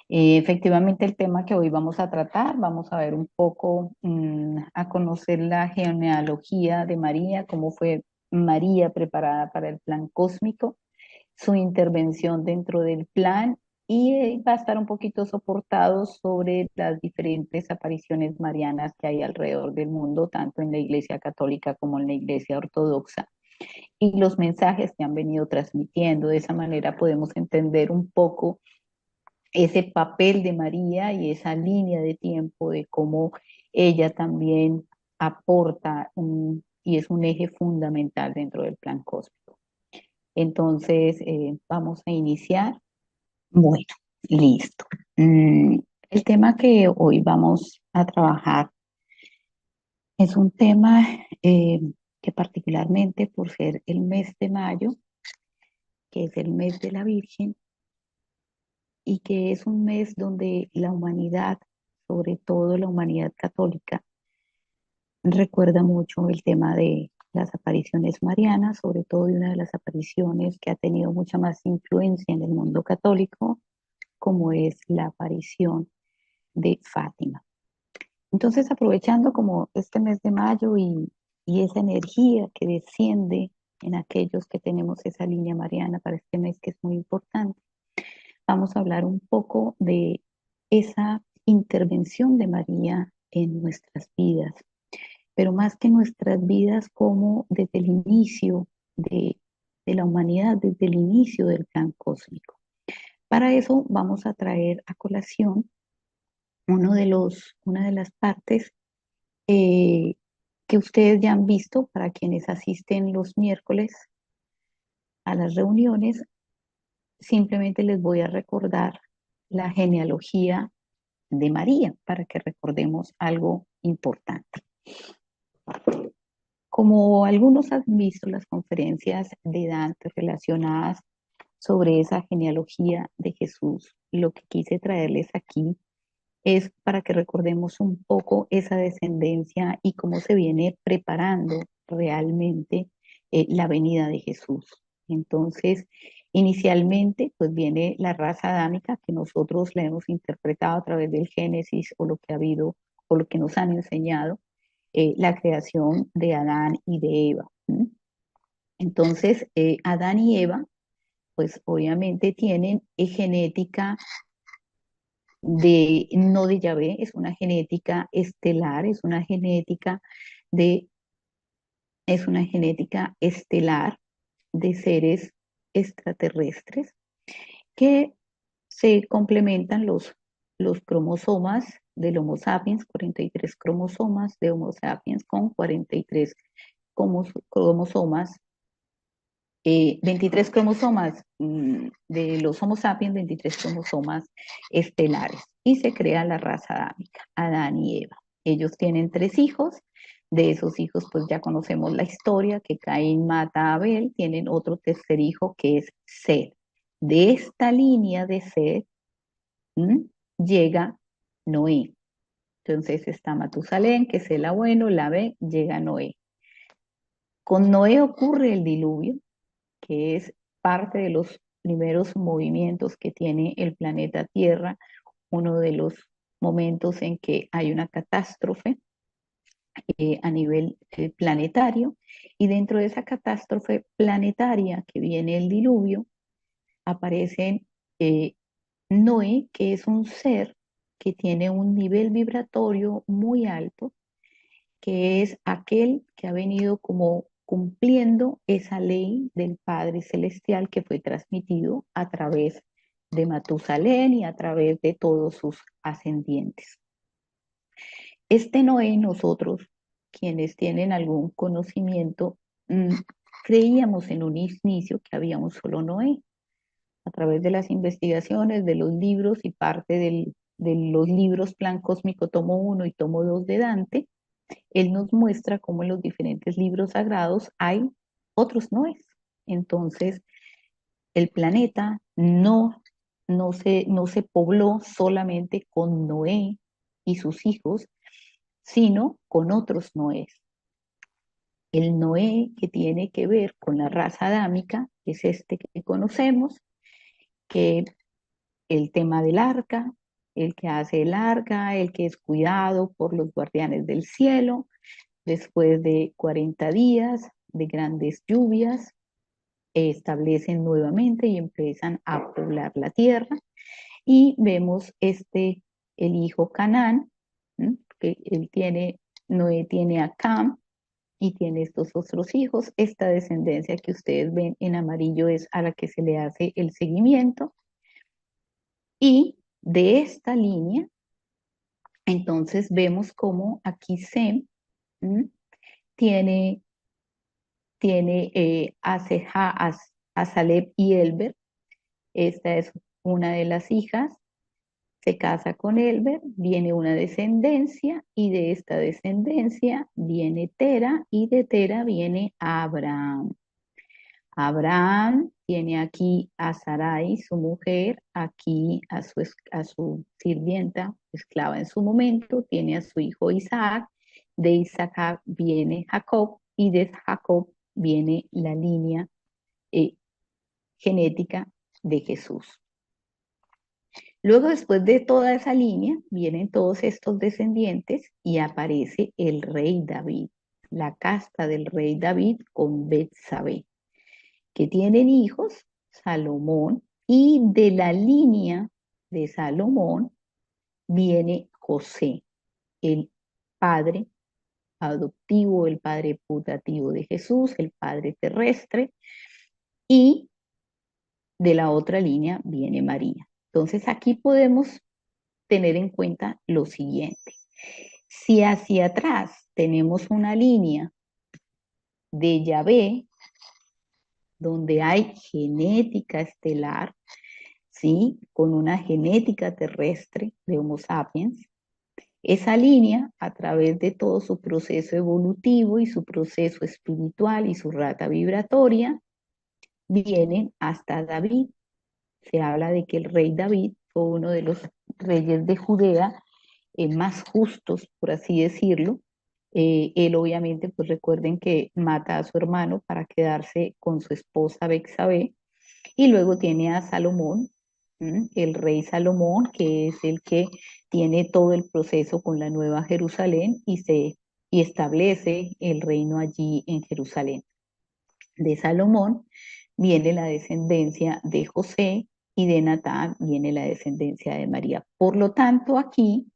Efectivamente, el tema que hoy vamos a tratar, vamos a ver un poco, a conocer la genealogía de María, cómo fue María preparada para el plan cósmico, su intervención dentro del plan y va a estar un poquito soportado sobre las diferentes apariciones marianas que hay alrededor del mundo, tanto en la Iglesia Católica como en la Iglesia Ortodoxa, y los mensajes que han venido transmitiendo. De esa manera podemos entender un poco ese papel de María y esa línea de tiempo de cómo ella también aporta y es un eje fundamental dentro del plan cósmico. Entonces, vamos a iniciar. Bueno, listo. Mm, el tema que hoy vamos a trabajar es un tema que particularmente por ser el mes de mayo, que es el mes de la Virgen, y que es un mes donde la humanidad, sobre todo la humanidad católica, recuerda mucho el tema de las apariciones marianas, sobre todo de una de las apariciones que ha tenido mucha más influencia en el mundo católico, como es la aparición de Fátima. Entonces, aprovechando como este mes de mayo y esa energía que desciende en aquellos que tenemos esa línea mariana para este mes que es muy importante, vamos a hablar un poco de esa intervención de María en nuestras vidas, pero más que nuestras vidas, como desde el inicio de la humanidad, desde el inicio del plan cósmico. Para eso vamos a traer a colación una de las partes eh, que ustedes ya han visto para quienes asisten los miércoles a las reuniones. Simplemente les voy a recordar la genealogía de María para que recordemos algo importante. Como algunos han visto las conferencias de Dante relacionadas sobre esa genealogía de Jesús, lo que quise traerles aquí es para que recordemos un poco esa descendencia y cómo se viene preparando realmente la venida de Jesús. Entonces, inicialmente, pues viene la raza adámica que nosotros la hemos interpretado a través del Génesis o lo que ha habido o lo que nos han enseñado, la creación de Adán y de Eva. ¿Sí? Entonces, Adán y Eva, pues obviamente tienen genética no de Yahvé, es una genética estelar, de, es una genética estelar de seres extraterrestres que se complementan los cromosomas del Homo sapiens, 43 cromosomas de Homo sapiens con 43 cromosomas, 23 cromosomas de los Homo sapiens, 23 cromosomas estelares, y se crea la raza adámica, Adán y Eva. Ellos tienen 3 hijos, de esos hijos pues ya conocemos la historia, que Caín mata a Abel, tienen otro tercer hijo que es Seth. De esta línea de Seth llega Noé. Entonces está Matusalén, que es el abuelo, la ve, llega Noé. Con Noé ocurre el diluvio, que es parte de los primeros movimientos que tiene el planeta Tierra, uno de los momentos en que hay una catástrofe a nivel planetario, y dentro de esa catástrofe planetaria que viene el diluvio, aparece eh, Noé, que es un ser que tiene un nivel vibratorio muy alto, que es aquel que ha venido como cumpliendo esa ley del Padre Celestial que fue transmitido a través de Matusalén y a través de todos sus ascendientes. Este Noé, nosotros, quienes tienen algún conocimiento, mm, creíamos en un inicio que había un solo Noé. A través de las investigaciones, de los libros y parte de los libros Plan Cósmico Tomo 1 y Tomo 2 de Dante, él nos muestra cómo en los diferentes libros sagrados hay otros Noés. Entonces, el planeta no se pobló solamente con Noé y sus hijos, sino con otros Noés. El Noé que tiene que ver con la raza adámica es este que conocemos, que el tema del arca, el que hace el arca, el que es cuidado por los guardianes del cielo, después de 40 días de grandes lluvias, establecen nuevamente y empiezan a poblar la tierra. Y vemos el hijo Canaán, que él tiene, Noé tiene a Cam y tiene estos otros hijos. Esta descendencia que ustedes ven en amarillo es a la que se le hace el seguimiento. Y de esta línea, entonces vemos cómo aquí Sem tiene, a Saleb y Elber. Esta es una de las hijas. Se casa con Elber, viene una descendencia y de esta descendencia viene Tera y de Tera viene Abraham. Abraham tiene aquí a Sarai, su mujer, aquí a su sirvienta, esclava en su momento, tiene a su hijo Isaac, de Isaac viene Jacob y de Jacob viene la línea genética de Jesús. Luego, después de toda esa línea, vienen todos estos descendientes y aparece el rey David, la casta del rey David con Betsabé, que tienen hijos, Salomón, y de la línea de Salomón viene José, el padre adoptivo, el padre putativo de Jesús, el padre terrestre, y de la otra línea viene María. Entonces aquí podemos tener en cuenta lo siguiente. Si hacia atrás tenemos una línea de Yahvé, donde hay genética estelar, ¿sí? Con una genética terrestre de Homo sapiens, esa línea, a través de todo su proceso evolutivo y su proceso espiritual y su rata vibratoria, viene hasta David. Se habla de que el rey David fue uno de los reyes de Judea más justos, por así decirlo. Él obviamente, pues recuerden que mata a su hermano para quedarse con su esposa Bexabé, y luego tiene a Salomón, el rey Salomón, que es el que tiene todo el proceso con la Nueva Jerusalén y establece el reino allí en Jerusalén. De Salomón viene la descendencia de José y de Natán viene la descendencia de María. Por lo tanto, aquí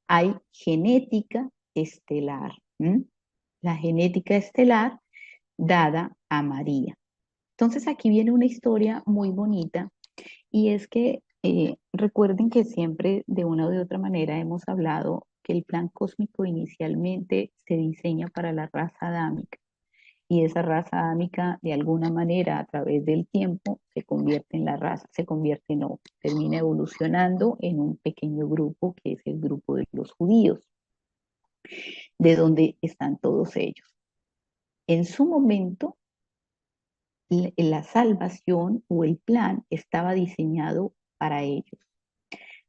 hay genética estelar, la genética estelar dada a María. Entonces aquí viene una historia muy bonita y es que recuerden que siempre de una u de otra manera hemos hablado que el plan cósmico inicialmente se diseña para la raza adámica y esa raza adámica de alguna manera a través del tiempo se convierte en la raza, no, termina evolucionando en un pequeño grupo que es el grupo de los judíos, de donde están todos ellos. En su momento, la salvación o el plan estaba diseñado para ellos,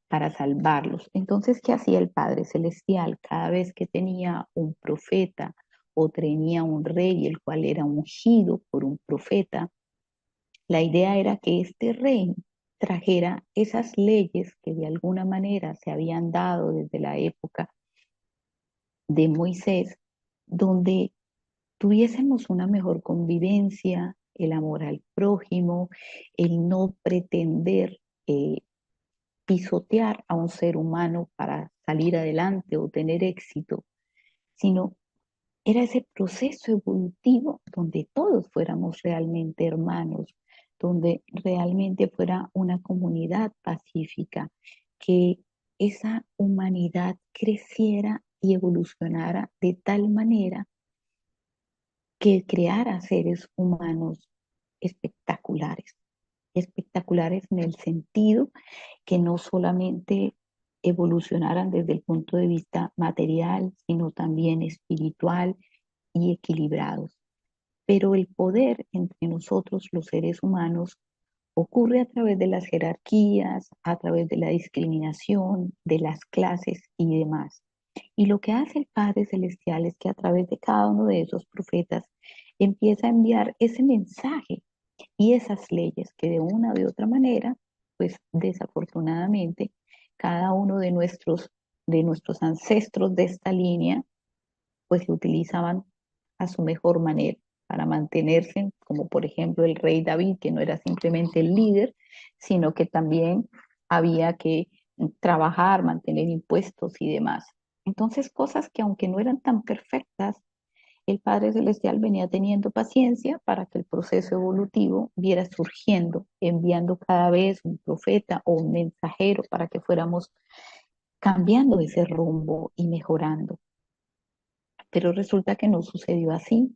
para salvarlos. Entonces, ¿qué hacía el Padre Celestial? Cada vez que tenía un profeta o tenía un rey, el cual era ungido por un profeta, la idea era que este rey trajera esas leyes que de alguna manera se habían dado desde la época de Moisés, donde tuviésemos una mejor convivencia, el amor al prójimo, el no pretender pisotear a un ser humano para salir adelante o tener éxito, sino era ese proceso evolutivo donde todos fuéramos realmente hermanos, donde realmente fuera una comunidad pacífica, que esa humanidad creciera y evolucionara de tal manera que creara seres humanos espectaculares, espectaculares en el sentido que no solamente evolucionaran desde el punto de vista material, sino también espiritual y equilibrados. Pero el poder entre nosotros, los seres humanos, ocurre a través de las jerarquías, a través de la discriminación, de las clases y demás. Y lo que hace el Padre Celestial es que a través de cada uno de esos profetas empieza a enviar ese mensaje y esas leyes que de una u otra manera pues desafortunadamente cada uno de nuestros ancestros de esta línea pues lo utilizaban a su mejor manera para mantenerse, como por ejemplo el rey David, que no era simplemente el líder, sino que también había que trabajar, mantener impuestos y demás. Entonces, cosas que aunque no eran tan perfectas, el Padre Celestial venía teniendo paciencia para que el proceso evolutivo viera surgiendo, enviando cada vez un profeta o un mensajero para que fuéramos cambiando ese rumbo y mejorando. Pero resulta que no sucedió así.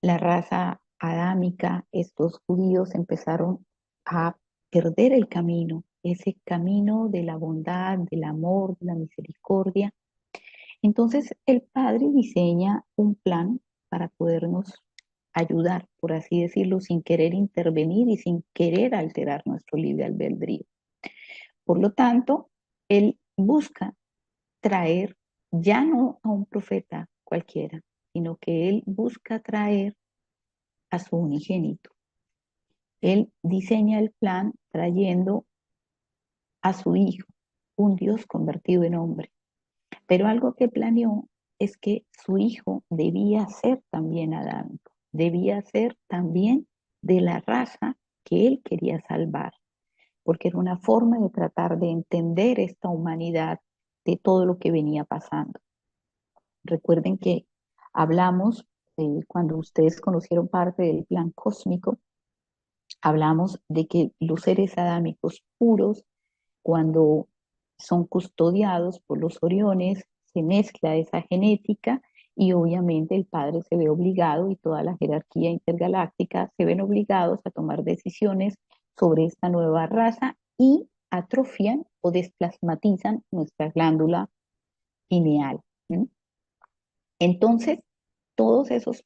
La raza adámica, estos judíos empezaron a perder el camino, ese camino de la bondad, del amor, de la misericordia. Entonces el Padre diseña un plan para podernos ayudar, por así decirlo, sin querer intervenir y sin querer alterar nuestro libre albedrío. Por lo tanto, Él busca traer ya no a un profeta cualquiera, sino que Él busca traer a su unigénito. Él diseña el plan trayendo a su hijo, un Dios convertido en hombre. Pero algo que planeó es que su hijo debía ser también adámico, debía ser también de la raza que él quería salvar, porque era una forma de tratar de entender esta humanidad de todo lo que venía pasando. Recuerden que hablamos, cuando ustedes conocieron parte del plan cósmico, hablamos de que los seres adámicos puros, cuando son custodiados por los Oriones, se mezcla esa genética y obviamente el padre se ve obligado y toda la jerarquía intergaláctica se ven obligados a tomar decisiones sobre esta nueva raza y atrofian o desplasmatizan nuestra glándula pineal. ¿Mm? Entonces, todos esos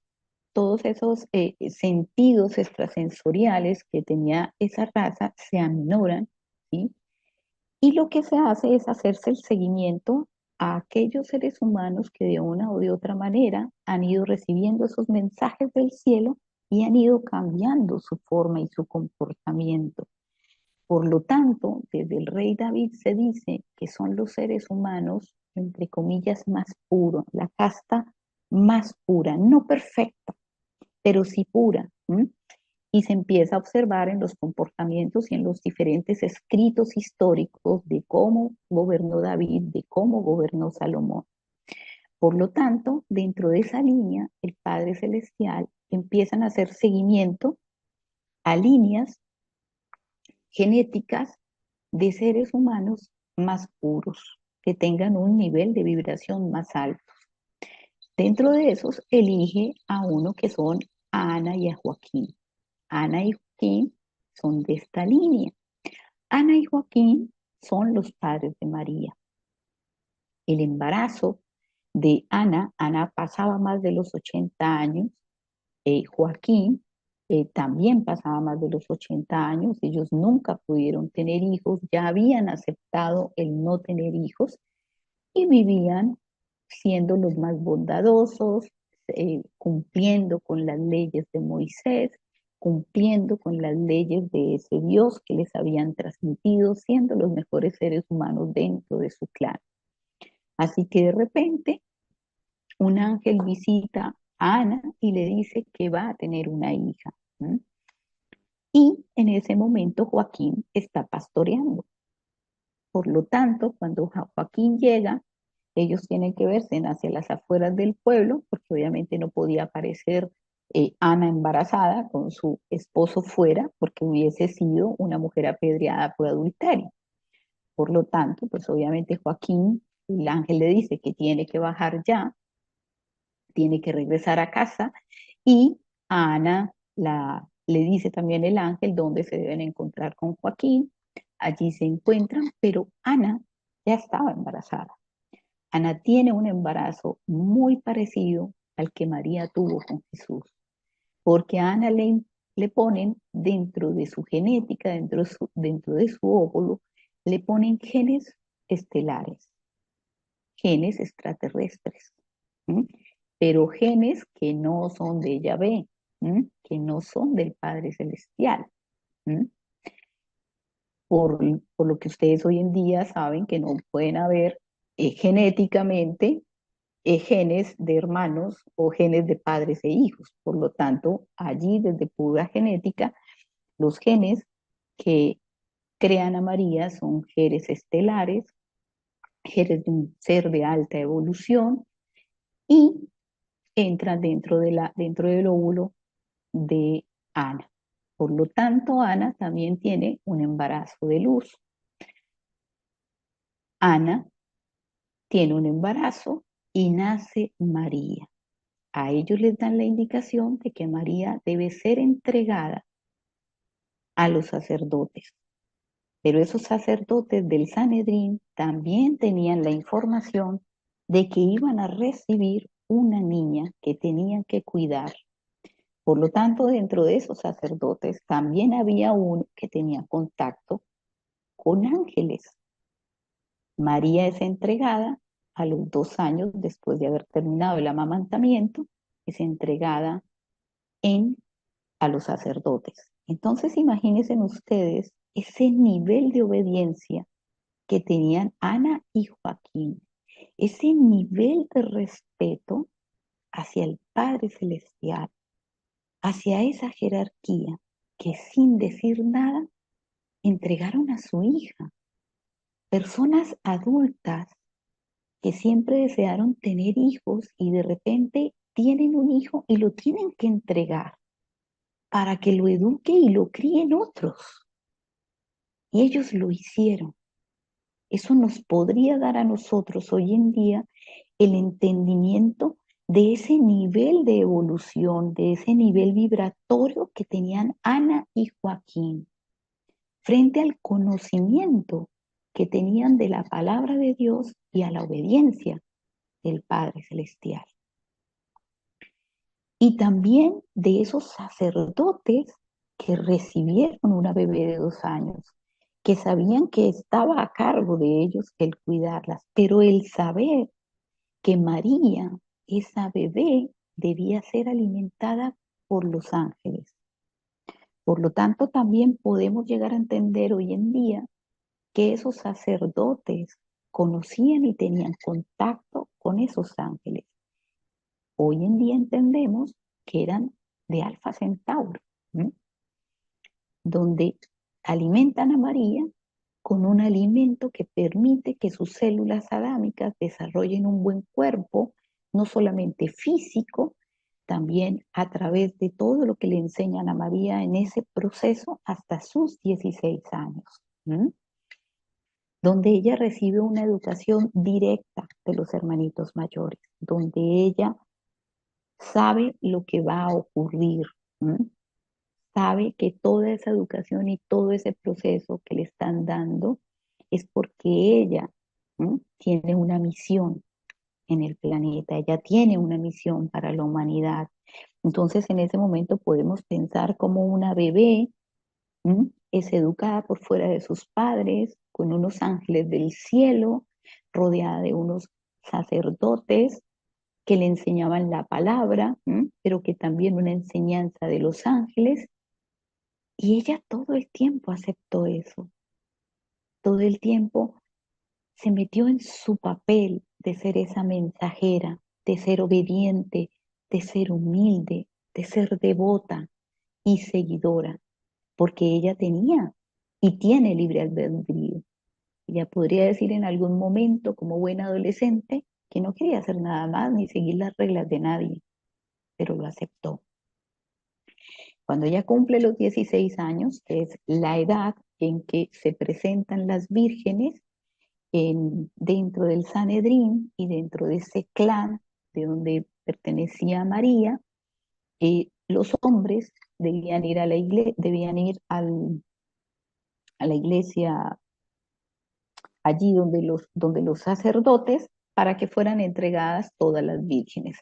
sentidos extrasensoriales que tenía esa raza se aminoran, ¿sí? Y lo que se hace es hacerse el seguimiento a aquellos seres humanos que de una o de otra manera han ido recibiendo esos mensajes del cielo y han ido cambiando su forma y su comportamiento. Por lo tanto, desde el rey David se dice que son los seres humanos, entre comillas, más puros, la casta más pura, no perfecta, pero sí pura. ¿M? Y se empieza a observar en los comportamientos y en los diferentes escritos históricos de cómo gobernó David, de cómo gobernó Salomón. Por lo tanto, dentro de esa línea, el Padre Celestial empiezan a hacer seguimiento a líneas genéticas de seres humanos más puros, que tengan un nivel de vibración más alto. Dentro de esos, elige a uno que son a Ana y a Joaquín. Ana y Joaquín son de esta línea. Ana y Joaquín son los padres de María. El embarazo de Ana pasaba más de los 80 años, Joaquín también pasaba más de los 80 años, ellos nunca pudieron tener hijos, ya habían aceptado el no tener hijos y vivían siendo los más bondadosos, cumpliendo con las leyes de Moisés, cumpliendo con las leyes de ese Dios que les habían transmitido, siendo los mejores seres humanos dentro de su clan. Así que de repente un ángel visita a Ana y le dice que va a tener una hija. ¿Mm? Y en ese momento Joaquín está pastoreando. Por lo tanto, cuando Joaquín llega, ellos tienen que verse hacia las afueras del pueblo, porque obviamente no podía aparecer Ana embarazada con su esposo fuera, porque hubiese sido una mujer apedreada por adulterio. Por lo tanto, pues obviamente Joaquín, el ángel le dice que tiene que bajar ya, tiene que regresar a casa, y a Ana le dice también el ángel dónde se deben encontrar con Joaquín. Allí se encuentran, pero Ana ya estaba embarazada. Ana tiene un embarazo muy parecido al que María tuvo con Jesús, porque a Ana le ponen dentro de su genética, dentro de su óvulo, le ponen genes estelares, genes extraterrestres, ¿m? Pero genes que no son de Yahvé, ¿m? Que no son del Padre Celestial. ¿M? por, por lo que ustedes hoy en día saben que no pueden haber genéticamente genes de hermanos o genes de padres e hijos. Por lo tanto, allí desde pura genética, los genes que crean a María son genes estelares, genes de un ser de alta evolución y entran dentro del óvulo de Ana. Por lo tanto, Ana también tiene un embarazo de luz. Ana tiene un embarazo y nace María. A ellos les dan la indicación de que María debe ser entregada a los sacerdotes. Pero esos sacerdotes del Sanedrín también tenían la información de que iban a recibir una niña que tenían que cuidar. Por lo tanto, dentro de esos sacerdotes también había uno que tenía contacto con ángeles. María es entregada a los 2 años después de haber terminado el amamantamiento, es entregada en, a los sacerdotes. Entonces, imagínense ustedes ese nivel de obediencia que tenían Ana y Joaquín, ese nivel de respeto hacia el Padre Celestial, hacia esa jerarquía que sin decir nada entregaron a su hija. Personas adultas que siempre desearon tener hijos y de repente tienen un hijo y lo tienen que entregar para que lo eduque y lo críen otros. Y ellos lo hicieron. Eso nos podría dar a nosotros hoy en día el entendimiento de ese nivel de evolución, de ese nivel vibratorio que tenían Ana y Joaquín, frente al conocimiento que tenían de la palabra de Dios y a la obediencia del Padre Celestial. Y también de esos sacerdotes que recibieron una bebé de 2 años, que sabían que estaba a cargo de ellos el cuidarlas, pero el saber que María, esa bebé, debía ser alimentada por los ángeles. Por lo tanto, también podemos llegar a entender hoy en día que esos sacerdotes conocían y tenían contacto con esos ángeles. Hoy en día entendemos que eran de Alfa Centauro, ¿m? Donde alimentan a María con un alimento que permite que sus células adámicas desarrollen un buen cuerpo, no solamente físico, también a través de todo lo que le enseñan a María en ese proceso hasta sus 16 años, ¿m? Donde ella recibe una educación directa de los hermanitos mayores, donde ella sabe lo que va a ocurrir, ¿m? Sabe que toda esa educación y todo ese proceso que le están dando es porque ella, ¿m? Tiene una misión en el planeta, ella tiene una misión para la humanidad. Entonces, en ese momento podemos pensar como una bebé, ¿m? Es educada por fuera de sus padres, con unos ángeles del cielo, rodeada de unos sacerdotes que le enseñaban la palabra, ¿m? Pero que también una enseñanza de los ángeles, y ella todo el tiempo aceptó eso, todo el tiempo se metió en su papel de ser esa mensajera, de ser obediente, de ser humilde, de ser devota y seguidora, porque ella tenía y tiene libre albedrío. Ella podría decir en algún momento, como buena adolescente, que no quería hacer nada más ni seguir las reglas de nadie, pero lo aceptó. Cuando ella cumple los 16 años, que es la edad en que se presentan las vírgenes dentro del Sanedrín y dentro de ese clan de donde pertenecía María, los hombres debían ir a la iglesia, a la iglesia allí donde los sacerdotes, para que fueran entregadas todas las vírgenes.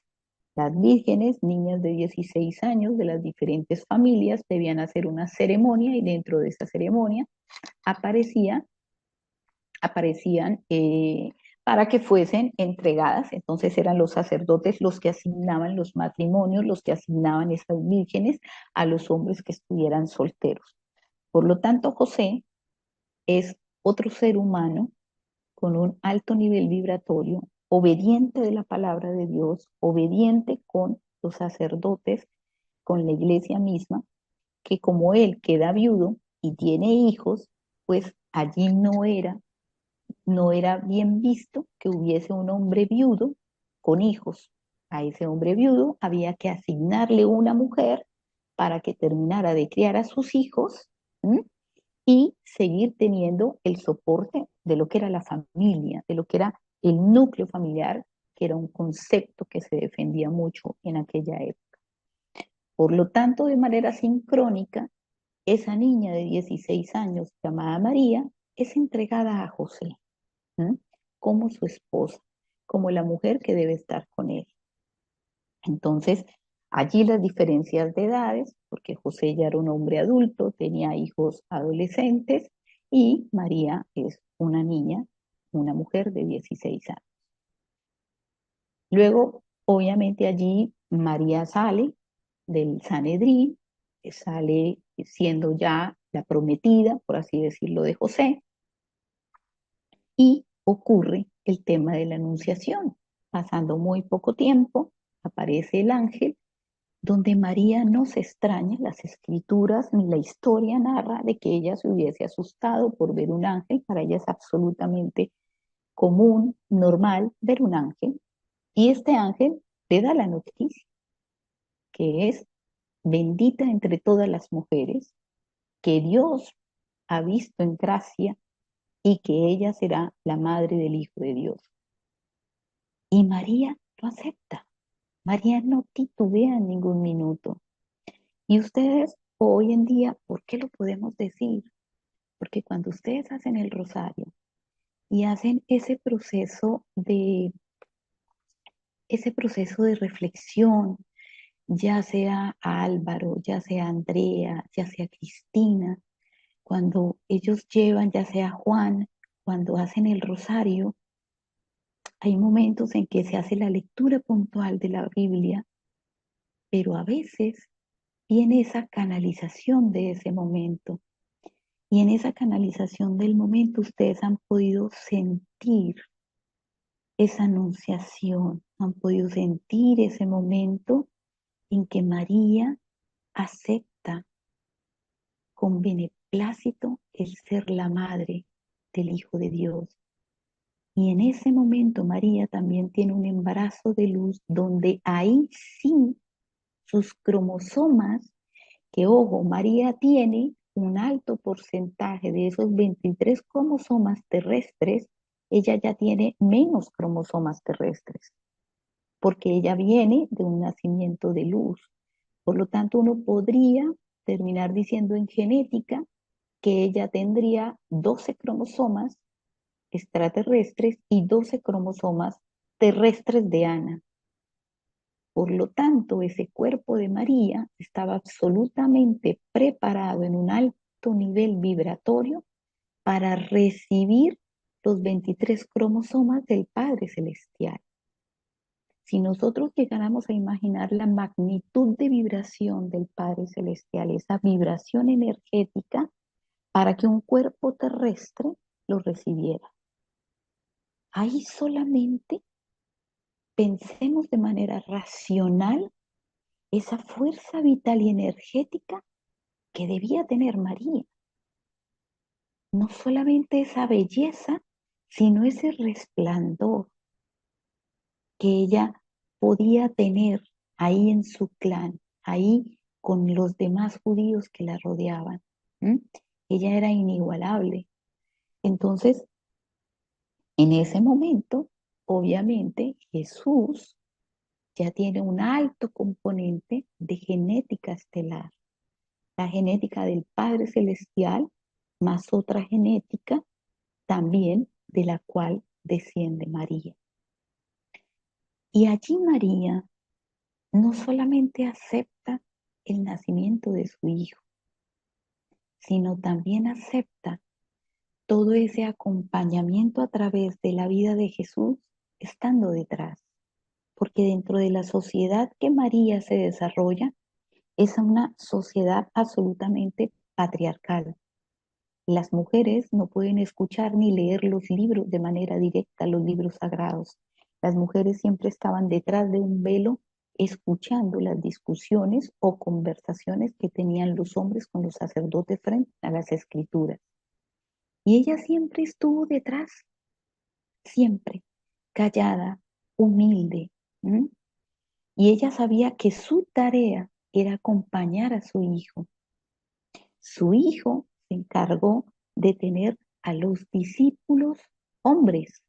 Las vírgenes, niñas de 16 años de las diferentes familias, debían hacer una ceremonia y dentro de esa ceremonia aparecían para que fuesen entregadas. Entonces eran los sacerdotes los que asignaban los matrimonios, los que asignaban esas vírgenes a los hombres que estuvieran solteros. Por lo tanto, José es otro ser humano con un alto nivel vibratorio, obediente de la palabra de Dios, obediente con los sacerdotes, con la iglesia misma, que como él queda viudo y tiene hijos, pues allí no era bien visto que hubiese un hombre viudo con hijos. A ese hombre viudo había que asignarle una mujer para que terminara de criar a sus hijos, ¿m? Y seguir teniendo el soporte de lo que era la familia, de lo que era el núcleo familiar, que era un concepto que se defendía mucho en aquella época. Por lo tanto, de manera sincrónica, esa niña de 16 años llamada María es entregada a José, ¿m? Como su esposa, como la mujer que debe estar con él. Entonces, allí las diferencias de edades, porque José ya era un hombre adulto, tenía hijos adolescentes y María es una niña, una mujer de 16 años. Luego, obviamente allí María sale del Sanedrín, sale siendo ya la prometida, por así decirlo, de José, y ocurre el tema de la anunciación. Pasando muy poco tiempo, aparece el ángel donde María no se extraña, las escrituras ni la historia narra de que ella se hubiese asustado por ver un ángel, para ella es absolutamente común, normal ver un ángel, y este ángel le da la noticia, que es bendita entre todas las mujeres, que Dios ha visto en gracia y que ella será la madre del Hijo de Dios. Y María lo acepta, María no titubea en ningún minuto. Y ustedes hoy en día, ¿por qué lo podemos decir? Porque cuando ustedes hacen el rosario y hacen ese proceso de reflexión, ya sea a Álvaro, ya sea a Andrea, ya sea a Cristina, cuando ellos llevan, ya sea a Juan, cuando hacen el rosario, hay momentos en que se hace la lectura puntual de la Biblia, pero a veces viene esa canalización de ese momento. Y en esa canalización del momento ustedes han podido sentir esa anunciación, han podido sentir ese momento en que María acepta con beneplácito el ser la madre del Hijo de Dios. Y en ese momento María también tiene un embarazo de luz donde ahí sí sus cromosomas, que ojo, María tiene un alto porcentaje de esos 23 cromosomas terrestres, ella ya tiene menos cromosomas terrestres, porque ella viene de un nacimiento de luz. Por lo tanto, uno podría terminar diciendo en genética que ella tendría 12 cromosomas extraterrestres y 12 cromosomas terrestres de Ana. Por lo tanto, ese cuerpo de María estaba absolutamente preparado en un alto nivel vibratorio para recibir los 23 cromosomas del Padre Celestial. Si nosotros llegáramos a imaginar la magnitud de vibración del Padre Celestial, esa vibración energética para que un cuerpo terrestre lo recibiera, ahí solamente pensemos de manera racional esa fuerza vital y energética que debía tener María. No solamente esa belleza, sino ese resplandor que ella podía tener ahí en su clan, ahí con los demás judíos que la rodeaban. ¿Mm? Ella era inigualable. Entonces, en ese momento, obviamente, Jesús ya tiene un alto componente de genética estelar, la genética del Padre Celestial, más otra genética también de la cual desciende María. Y allí María no solamente acepta el nacimiento de su hijo, sino también acepta todo ese acompañamiento a través de la vida de Jesús estando detrás. Porque dentro de la sociedad que María se desarrolla, es una sociedad absolutamente patriarcal. Las mujeres no pueden escuchar ni leer los libros de manera directa, los libros sagrados. Las mujeres siempre estaban detrás de un velo escuchando las discusiones o conversaciones que tenían los hombres con los sacerdotes frente a las escrituras. Y ella siempre estuvo detrás, siempre, callada, humilde. ¿M? Y ella sabía que su tarea era acompañar a su hijo. Su hijo se encargó de tener a los discípulos hombres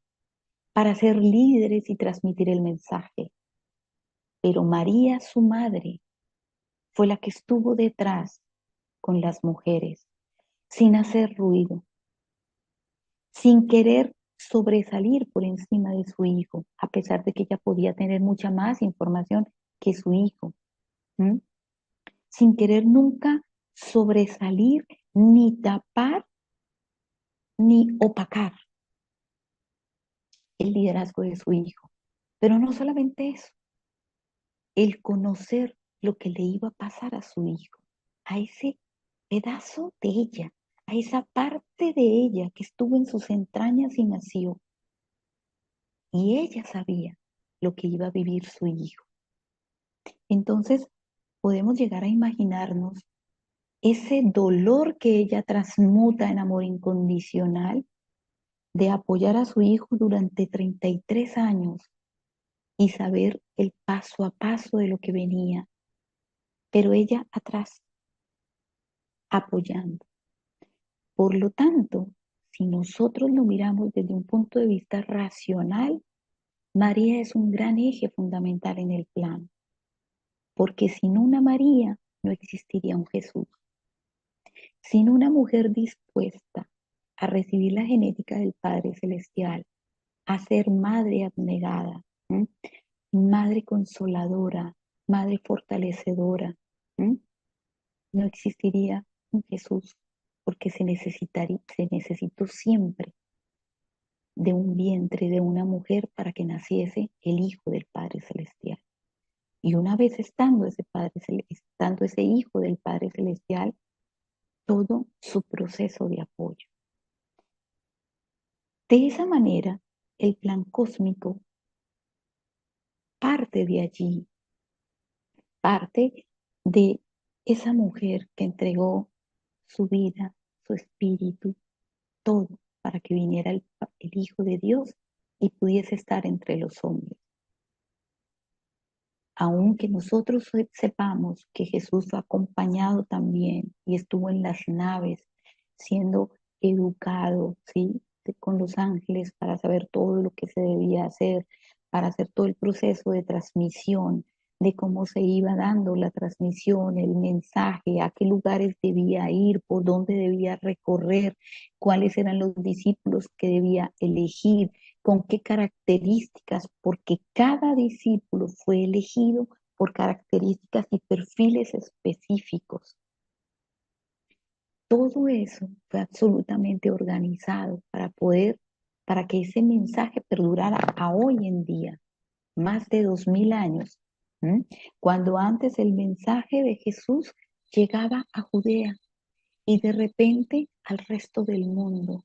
para ser líderes y transmitir el mensaje. Pero María, su madre, fue la que estuvo detrás con las mujeres, sin hacer ruido, sin querer sobresalir por encima de su hijo, a pesar de que ella podía tener mucha más información que su hijo. ¿Mm? Sin querer nunca sobresalir, ni tapar, ni opacar el liderazgo de su hijo. Pero no solamente eso, el conocer lo que le iba a pasar a su hijo, a ese pedazo de ella, a esa parte de ella que estuvo en sus entrañas y nació. Y ella sabía lo que iba a vivir su hijo. Entonces podemos llegar a imaginarnos ese dolor que ella transmuta en amor incondicional de apoyar a su hijo durante 33 años y saber el paso a paso de lo que venía, pero ella atrás, apoyando. Por lo tanto, si nosotros lo miramos desde un punto de vista racional, María es un gran eje fundamental en el plan, porque sin una María no existiría un Jesús. Sin una mujer dispuesta a recibir la genética del Padre Celestial, a ser madre abnegada, ¿m? Madre consoladora, madre fortalecedora, ¿m? No existiría un Jesús, porque se necesitó siempre de un vientre de una mujer para que naciese el Hijo del Padre Celestial. Y una vez estando ese Hijo del Padre Celestial, todo su proceso de apoyo. De esa manera, el plan cósmico parte de allí, parte de esa mujer que entregó su vida, su espíritu, todo para que viniera el Hijo de Dios y pudiese estar entre los hombres. Aunque nosotros sepamos que Jesús fue acompañado también y estuvo en las naves siendo educado, ¿sí? Con los ángeles para saber todo lo que se debía hacer, para hacer todo el proceso de transmisión, de cómo se iba dando la transmisión, el mensaje, a qué lugares debía ir, por dónde debía recorrer, cuáles eran los discípulos que debía elegir, con qué características, porque cada discípulo fue elegido por características y perfiles específicos. Todo eso fue absolutamente organizado para que ese mensaje perdurara a hoy en día, más de 2000 años, ¿m? Cuando antes el mensaje de Jesús llegaba a Judea y de repente al resto del mundo.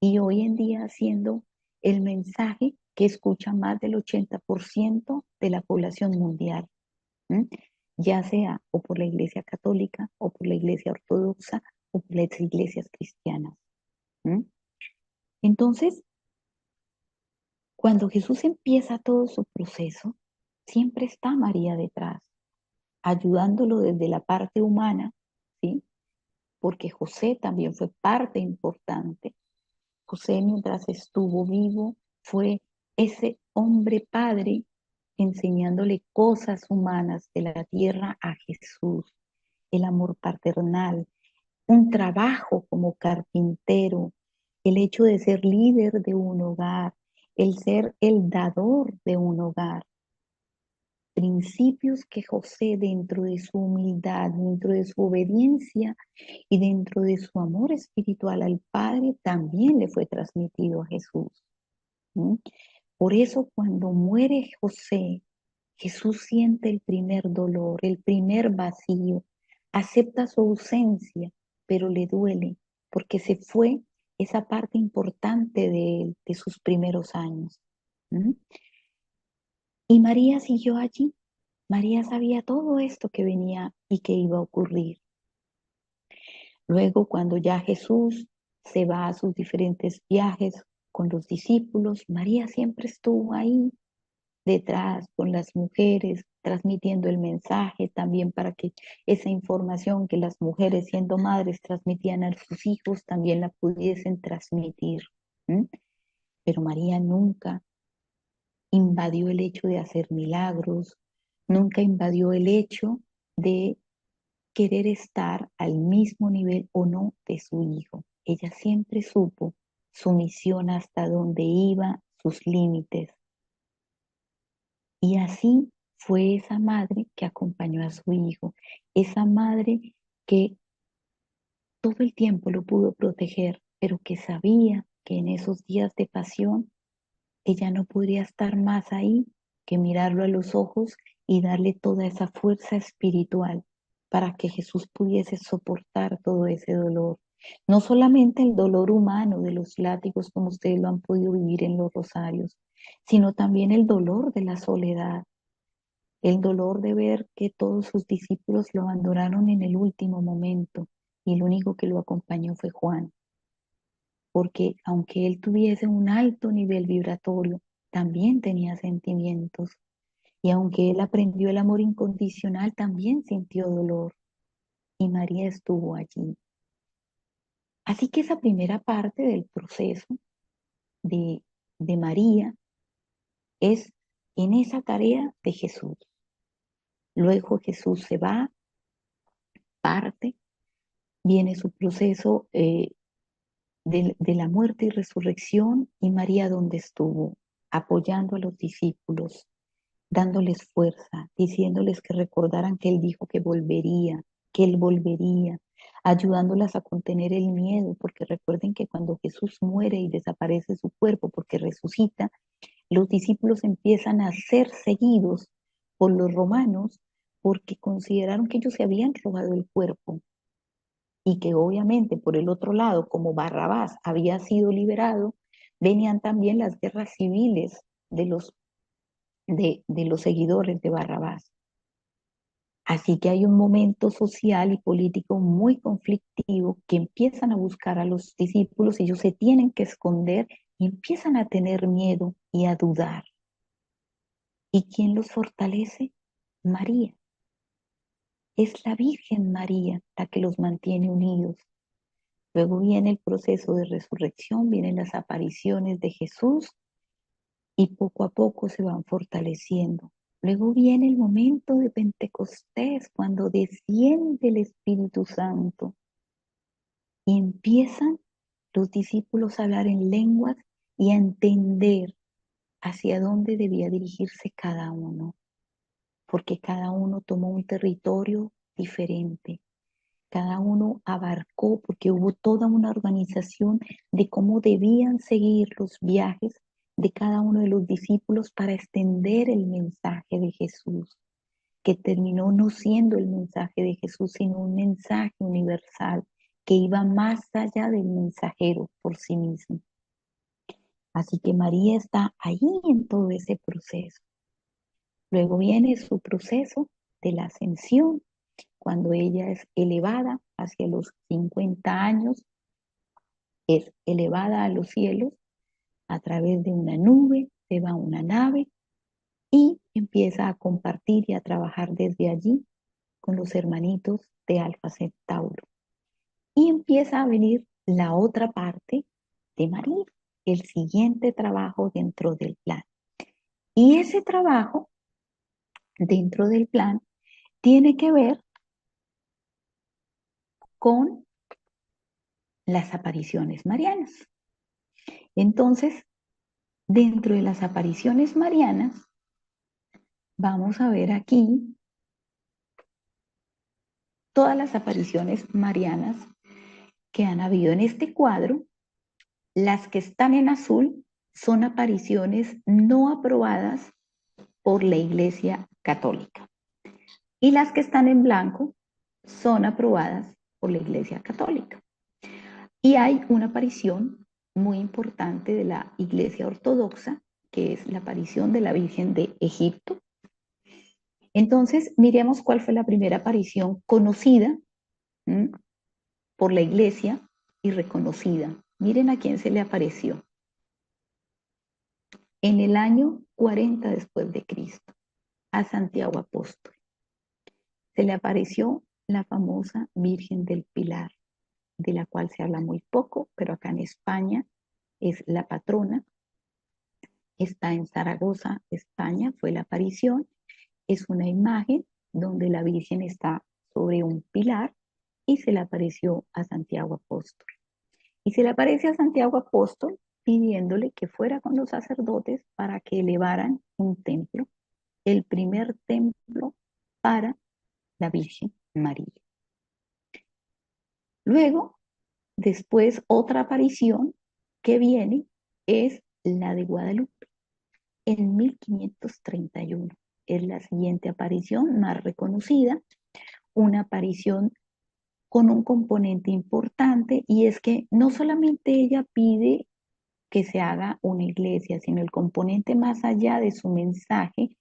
Y hoy en día siendo el mensaje que escucha más del 80% de la población mundial, ¿m? Ya sea o por la Iglesia Católica o por la Iglesia Ortodoxa o por las iglesias cristianas. ¿M? Entonces, cuando Jesús empieza todo su proceso, siempre está María detrás, ayudándolo desde la parte humana, ¿sí? Porque José también fue parte importante. José, mientras estuvo vivo, fue ese hombre padre enseñándole cosas humanas de la tierra a Jesús, el amor paternal, un trabajo como carpintero, el hecho de ser líder de un hogar, el ser el dador de un hogar. Principios que José, dentro de su humildad, dentro de su obediencia y dentro de su amor espiritual al Padre, también le fue transmitido a Jesús. ¿Mm? Por eso cuando muere José, Jesús siente el primer dolor, el primer vacío, acepta su ausencia, pero le duele porque se fue esa parte importante de él, de sus primeros años. ¿Mm? Y María siguió allí. María sabía todo esto que venía y que iba a ocurrir. Luego, cuando ya Jesús se va a sus diferentes viajes con los discípulos, María siempre estuvo ahí detrás con las mujeres, transmitiendo el mensaje también para que esa información que las mujeres siendo madres transmitían a sus hijos también la pudiesen transmitir. ¿Mm? Pero María nunca invadió el hecho de hacer milagros, nunca invadió el hecho de querer estar al mismo nivel o no de su hijo. Ella siempre supo su misión, hasta dónde iba, sus límites. Y así fue esa madre que acompañó a su hijo, esa madre que todo el tiempo lo pudo proteger, pero que sabía que en esos días de pasión ella no podría estar más ahí que mirarlo a los ojos y darle toda esa fuerza espiritual para que Jesús pudiese soportar todo ese dolor. No solamente el dolor humano de los látigos como ustedes lo han podido vivir en los rosarios, sino también el dolor de la soledad, el dolor de ver que todos sus discípulos lo abandonaron en el último momento y el único que lo acompañó fue Juan, porque aunque él tuviese un alto nivel vibratorio, también tenía sentimientos. Y aunque él aprendió el amor incondicional, también sintió dolor. Y María estuvo allí. Así que esa primera parte del proceso de, de María es en esa tarea de Jesús. Luego Jesús se va, parte, viene su proceso de la muerte y resurrección, y María donde estuvo, apoyando a los discípulos, dándoles fuerza, diciéndoles que recordaran que Él dijo que Él volvería, ayudándolas a contener el miedo, porque recuerden que cuando Jesús muere y desaparece su cuerpo porque resucita, los discípulos empiezan a ser seguidos por los romanos porque consideraron que ellos se habían robado el cuerpo y que obviamente por el otro lado, como Barrabás había sido liberado, venían también las guerras civiles de los seguidores de Barrabás. Así que hay un momento social y político muy conflictivo que empiezan a buscar a los discípulos, ellos se tienen que esconder y empiezan a tener miedo y a dudar. ¿Y quién los fortalece? María. Es la Virgen María la que los mantiene unidos. Luego viene el proceso de resurrección, vienen las apariciones de Jesús y poco a poco se van fortaleciendo. Luego viene el momento de Pentecostés, cuando desciende el Espíritu Santo y empiezan los discípulos a hablar en lenguas y a entender hacia dónde debía dirigirse cada uno, porque cada uno tomó un territorio diferente. Cada uno abarcó, porque hubo toda una organización de cómo debían seguir los viajes de cada uno de los discípulos para extender el mensaje de Jesús, que terminó no siendo el mensaje de Jesús, sino un mensaje universal que iba más allá del mensajero por sí mismo. Así que María está ahí en todo ese proceso. Luego viene su proceso de la ascensión, cuando ella es elevada hacia los 50 años, es elevada a los cielos a través de una nube, se va a una nave y empieza a compartir y a trabajar desde allí con los hermanitos de Alfa Centauro. Y empieza a venir la otra parte de María, el siguiente trabajo dentro del plan. Y ese trabajo dentro del plan tiene que ver con las apariciones marianas. Entonces, dentro de las apariciones marianas, vamos a ver aquí todas las apariciones marianas que han habido en este cuadro. Las que están en azul son apariciones no aprobadas por la Iglesia Católica. Y las que están en blanco son aprobadas por la Iglesia Católica. Y hay una aparición muy importante de la Iglesia Ortodoxa, que es la aparición de la Virgen de Egipto. Entonces, miremos cuál fue la primera aparición conocida, ¿m?, por la Iglesia y reconocida. Miren a quién se le apareció. En el año 40 después de Cristo, a Santiago Apóstol. Se le apareció la famosa Virgen del Pilar, de la cual se habla muy poco, pero acá en España es la patrona. Está en Zaragoza, España, fue la aparición. Es una imagen donde la Virgen está sobre un pilar y se le apareció a Santiago Apóstol. Y se le aparece a Santiago Apóstol pidiéndole que fuera con los sacerdotes para que elevaran un templo, el primer templo para la Virgen María. Luego, después, otra aparición que viene es la de Guadalupe en 1531. Es la siguiente aparición más reconocida, una aparición con un componente importante, y es que no solamente ella pide que se haga una iglesia, sino el componente más allá de su mensaje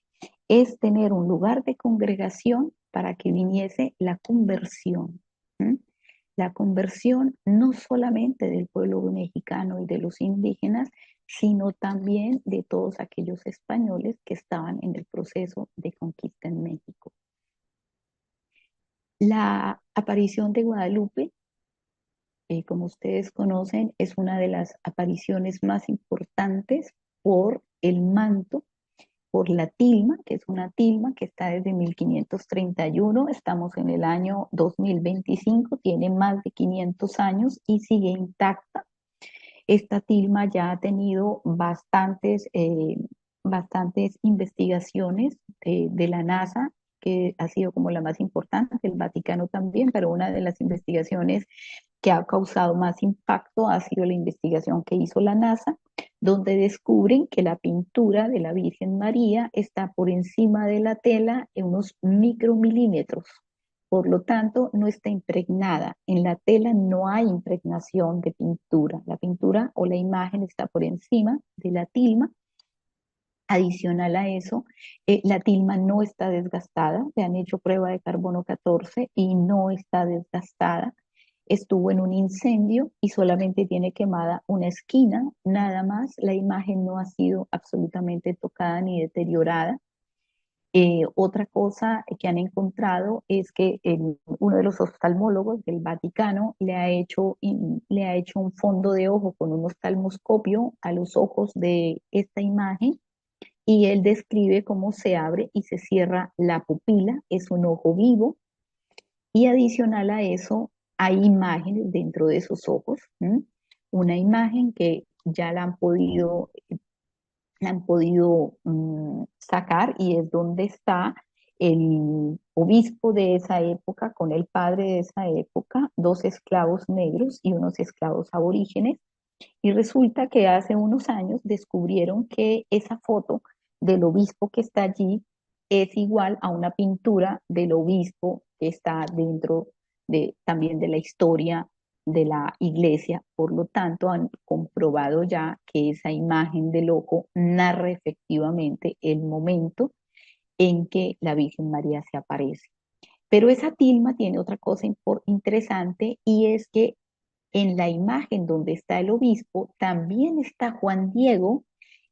es tener un lugar de congregación para que viniese la conversión. ¿Mm? La conversión no solamente del pueblo mexicano y de los indígenas, sino también de todos aquellos españoles que estaban en el proceso de conquista en México. La aparición de Guadalupe, como ustedes conocen, es una de las apariciones más importantes por el manto, por la tilma, que es una tilma que está desde 1531, estamos en el año 2025, tiene más de 500 años y sigue intacta. Esta tilma ya ha tenido bastantes investigaciones de la NASA, que ha sido como la más importante, el Vaticano también, pero una de las investigaciones que ha causado más impacto ha sido la investigación que hizo la NASA, donde descubren que la pintura de la Virgen María está por encima de la tela en unos micromilímetros. Por lo tanto, no está impregnada. En la tela no hay impregnación de pintura. La pintura o la imagen está por encima de la tilma. Adicional a eso, la tilma no está desgastada. Le han hecho prueba de carbono 14 y no está desgastada. Estuvo en un incendio y solamente tiene quemada una esquina, nada más. La imagen no ha sido absolutamente tocada ni deteriorada. Otra cosa que han encontrado es que uno de los oftalmólogos del Vaticano le ha hecho un fondo de ojo con un oftalmoscopio a los ojos de esta imagen, y él describe cómo se abre y se cierra la pupila, es un ojo vivo, y adicional a eso hay imágenes dentro de esos ojos. ¿M? Una imagen que ya la han podido sacar, y es donde está el obispo de esa época con el padre de esa época, dos esclavos negros y unos esclavos aborígenes, y resulta que hace unos años descubrieron que esa foto del obispo que está allí es igual a una pintura del obispo que está dentro también de la historia de la iglesia. Por lo tanto, han comprobado ya que esa imagen del ojo narra efectivamente el momento en que la Virgen María se aparece. Pero esa tilma tiene otra cosa interesante, y es que en la imagen donde está el obispo también está Juan Diego,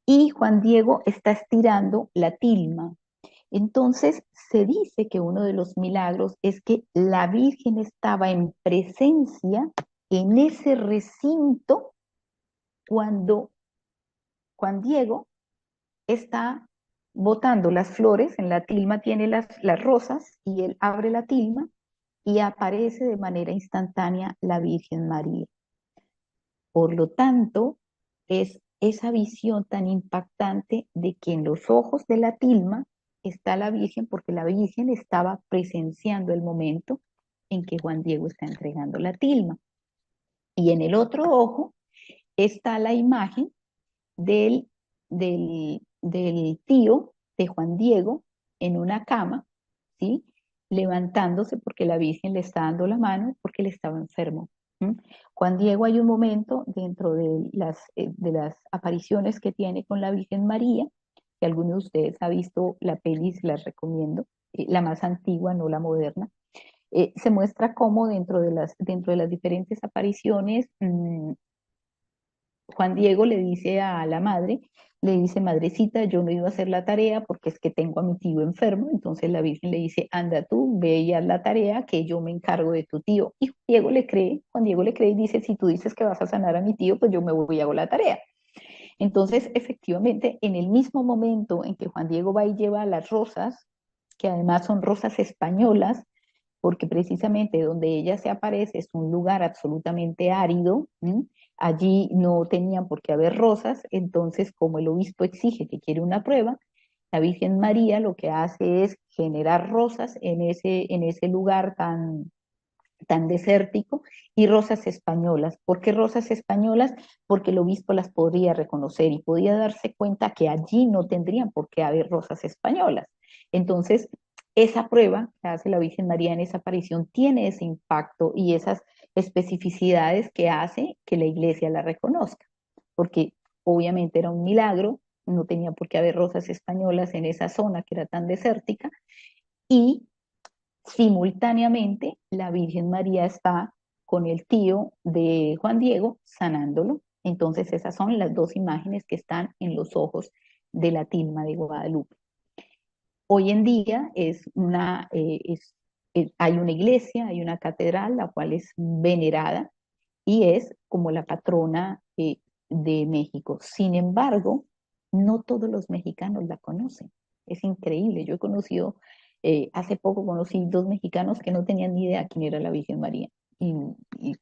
y Juan Diego está estirando la tilma. Entonces se dice que uno de los milagros es que la Virgen estaba en presencia en ese recinto cuando Juan Diego está botando las flores. En la tilma tiene las rosas y él abre la tilma y aparece de manera instantánea la Virgen María. Por lo tanto, es esa visión tan impactante de que en los ojos de la tilma está la Virgen, porque la Virgen estaba presenciando el momento en que Juan Diego está entregando la tilma. Y en el otro ojo está la imagen del tío de Juan Diego en una cama, ¿sí?, levantándose porque la Virgen le está dando la mano porque él estaba enfermo. ¿Mm? Juan Diego hay un momento dentro de las apariciones que tiene con la Virgen María, que alguno de ustedes ha visto la peli, se las recomiendo, la más antigua, no la moderna. Se muestra cómo dentro de las diferentes apariciones, Juan Diego le dice a la madre, le dice, madrecita, yo no iba a hacer la tarea porque es que tengo a mi tío enfermo. Entonces la Virgen le dice, anda tú, ve y haz la tarea que yo me encargo de tu tío. Y Juan Diego le cree y dice, si tú dices que vas a sanar a mi tío, pues yo me voy y hago la tarea. Entonces, efectivamente, en el mismo momento en que Juan Diego va y lleva las rosas, que además son rosas españolas, porque precisamente donde ella se aparece es un lugar absolutamente árido. Allí no tenían por qué haber rosas, entonces como el obispo exige que quiere una prueba, la Virgen María lo que hace es generar rosas en ese lugar tan desértico y rosas españolas. ¿Por qué rosas españolas? Porque el obispo las podría reconocer y podía darse cuenta que allí no tendrían por qué haber rosas españolas. Entonces, esa prueba que hace la Virgen María en esa aparición tiene ese impacto y esas especificidades que hace que la iglesia la reconozca, porque obviamente era un milagro, no tenía por qué haber rosas españolas en esa zona que era tan desértica, y simultáneamente la Virgen María está con el tío de Juan Diego sanándolo. Entonces esas son las dos imágenes que están en los ojos de la tilma de Guadalupe. Hoy en día hay una iglesia, hay una catedral, la cual es venerada y es como la patrona de México. Sin embargo, no todos los mexicanos la conocen. Es increíble. Yo he conocido, hace poco conocí dos mexicanos que no tenían ni idea quién era la Virgen María. Y, y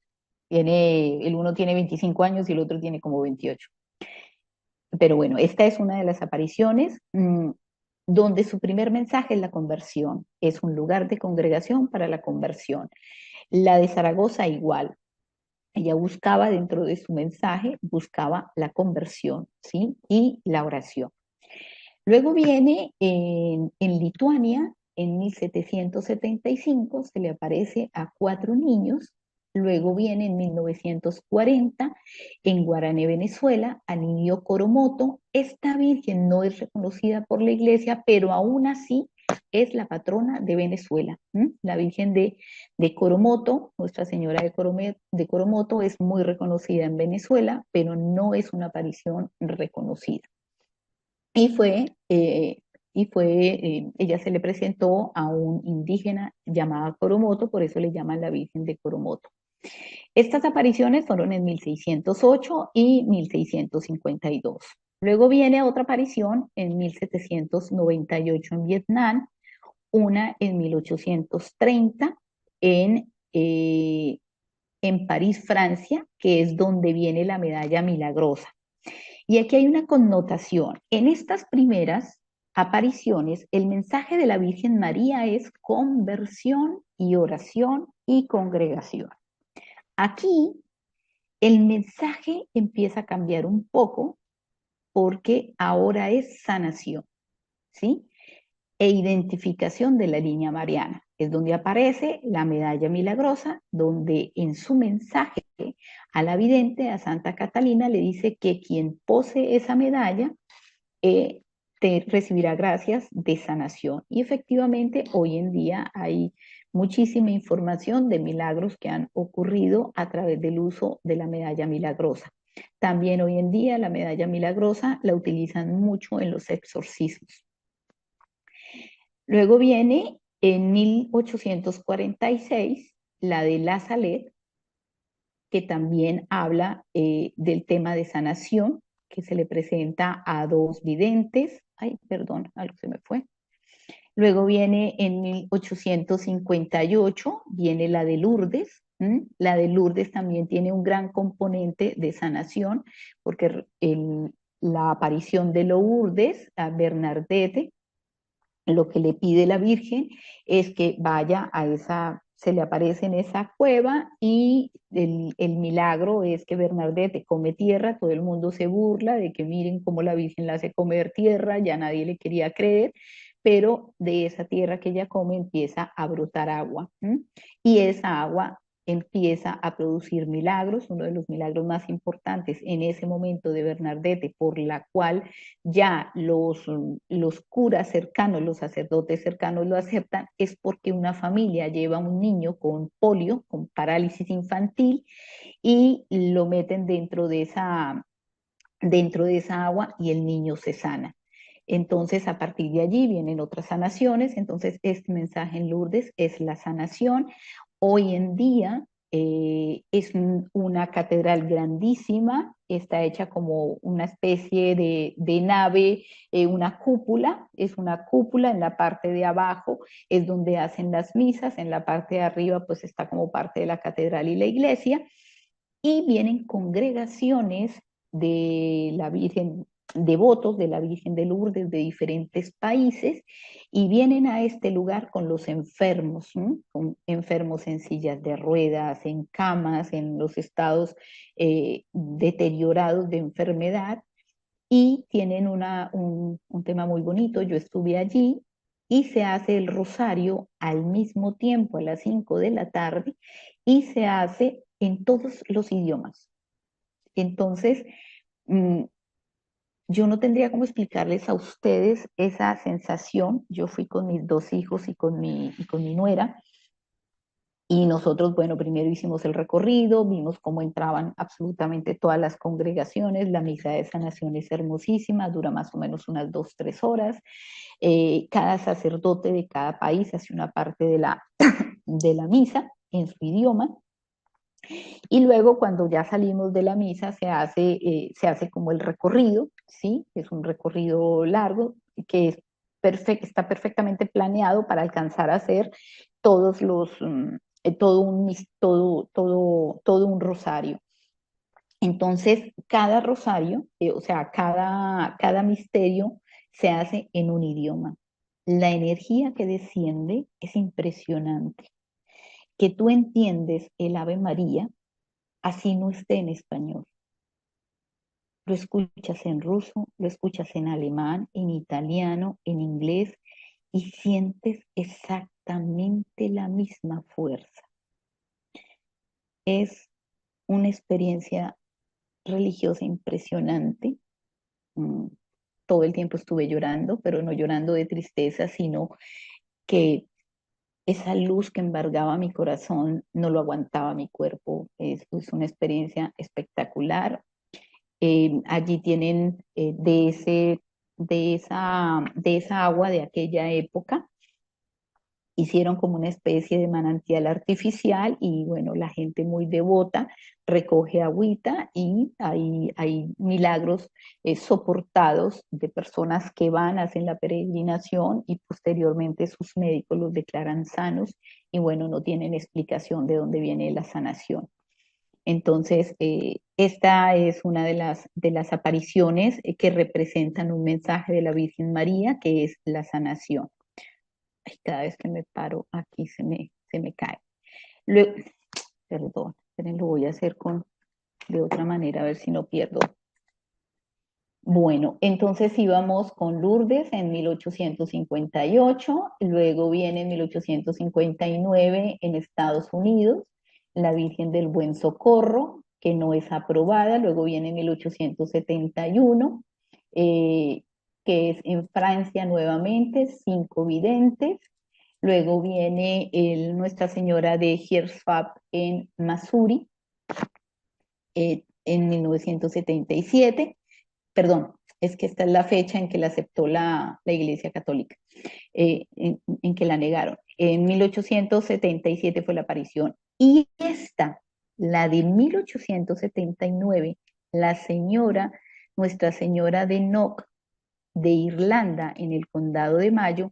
el uno tiene 25 años y el otro tiene como 28. Pero bueno, esta es una de las apariciones donde su primer mensaje es la conversión. Es un lugar de congregación para la conversión. La de Zaragoza igual. Ella buscaba dentro de su mensaje, buscaba la conversión, ¿sí? Y la oración. Luego viene en Lituania, en 1775, se le aparece a cuatro niños. Luego viene en 1940, en Guarané, Venezuela, a Niño Coromoto. Esta virgen no es reconocida por la iglesia, pero aún así es la patrona de Venezuela. La Virgen de Coromoto, Nuestra Señora de Coromoto, es muy reconocida en Venezuela, pero no es una aparición reconocida. Y ella se le presentó a un indígena llamado Coromoto, por eso le llaman la Virgen de Coromoto. Estas apariciones fueron en 1608 y 1652. Luego viene otra aparición en 1798 en Vietnam, una en 1830 en París, Francia, que es donde viene la medalla milagrosa. Y aquí hay una connotación. En estas primeras apariciones, el mensaje de la Virgen María es conversión y oración y congregación. Aquí el mensaje empieza a cambiar un poco porque ahora es sanación, ¿sí? E identificación de la línea mariana. Es donde aparece la medalla milagrosa, donde en su mensaje a la vidente, a Santa Catalina, le dice que quien posee esa medalla te recibirá gracias de sanación. Y efectivamente, hoy en día hay muchísima información de milagros que han ocurrido a través del uso de la medalla milagrosa. También hoy en día la medalla milagrosa la utilizan mucho en los exorcismos. Luego viene en 1846 la de La Salette, que también habla del tema de sanación, que se le presenta a dos videntes. Ay, perdón, algo se me fue. Luego viene en 1858, viene la de Lourdes. La de Lourdes también tiene un gran componente de sanación, porque la aparición de Lourdes a Bernardete, lo que le pide la Virgen es que vaya a se le aparece en esa cueva y el milagro es que Bernardete come tierra, todo el mundo se burla de que miren cómo la Virgen la hace comer tierra, ya nadie le quería creer, pero de esa tierra que ella come empieza a brotar agua. Y esa agua empieza a producir milagros, uno de los milagros más importantes en ese momento de Bernardete, por la cual ya los curas cercanos, los sacerdotes cercanos lo aceptan, es porque una familia lleva a un niño con polio, con parálisis infantil, y lo meten dentro de esa agua y el niño se sana. Entonces, a partir de allí vienen otras sanaciones. Entonces, este mensaje en Lourdes es la sanación. Hoy en día es una catedral grandísima, está hecha como una especie de nave, una cúpula, es una cúpula en la parte de abajo, es donde hacen las misas, en la parte de arriba pues está como parte de la catedral y la iglesia, y vienen congregaciones de la Virgen, devotos de la Virgen de Lourdes de diferentes países, y vienen a este lugar con los enfermos, ¿no? Con enfermos en sillas de ruedas, en camas, en los estados deteriorados de enfermedad, y tienen un tema muy bonito. Yo estuve allí y se hace el rosario al mismo tiempo a las 5 de la tarde, y se hace en todos los idiomas. Entonces, mm, yo no tendría cómo explicarles a ustedes esa sensación. Yo fui con mis dos hijos y con mi nuera, y nosotros, bueno, primero hicimos el recorrido, vimos cómo entraban absolutamente todas las congregaciones. La misa de sanación es hermosísima, dura más o menos unas 2, 3 horas. Cada sacerdote de cada país hace una parte de la misa en su idioma. Y luego cuando ya salimos de la misa se hace como el recorrido, ¿sí? Es un recorrido largo que es está perfectamente planeado para alcanzar a hacer todos todo un rosario. Entonces, cada rosario, o sea, cada misterio se hace en un idioma. La energía que desciende es impresionante. Que tú entiendes el Ave María, así no esté en español. Lo escuchas en ruso, lo escuchas en alemán, en italiano, en inglés, y sientes exactamente la misma fuerza. Es una experiencia religiosa impresionante. Mm, Todo el tiempo estuve llorando, pero no llorando de tristeza, sino que esa luz que embargaba mi corazón no lo aguantaba mi cuerpo. Es una experiencia espectacular. Allí tienen de esa agua de aquella época, hicieron como una especie de manantial artificial, y bueno, la gente muy devota recoge agüita, y hay milagros soportados de personas que van, hacen la peregrinación y posteriormente sus médicos los declaran sanos, y bueno, no tienen explicación de dónde viene la sanación. Entonces, esta es una de las apariciones que representan un mensaje de la Virgen María, que es la sanación. Ay, cada vez que me paro aquí se me cae. Luego, perdón, pero lo voy a hacer de otra manera, a ver si no pierdo. Bueno, entonces íbamos con Lourdes en 1858, luego viene en 1859 en Estados Unidos, la Virgen del Buen Socorro, que no es aprobada, luego viene en 1871, que es en Francia nuevamente, 5 videntes, luego viene Nuestra Señora de Hiersfab en Missouri, en 1977. Perdón, es que esta es la fecha en que la aceptó la Iglesia Católica, en que la negaron. En 1877 fue la aparición. Y esta, la de 1879, la señora, Nuestra Señora de Knock, de Irlanda, en el Condado de Mayo,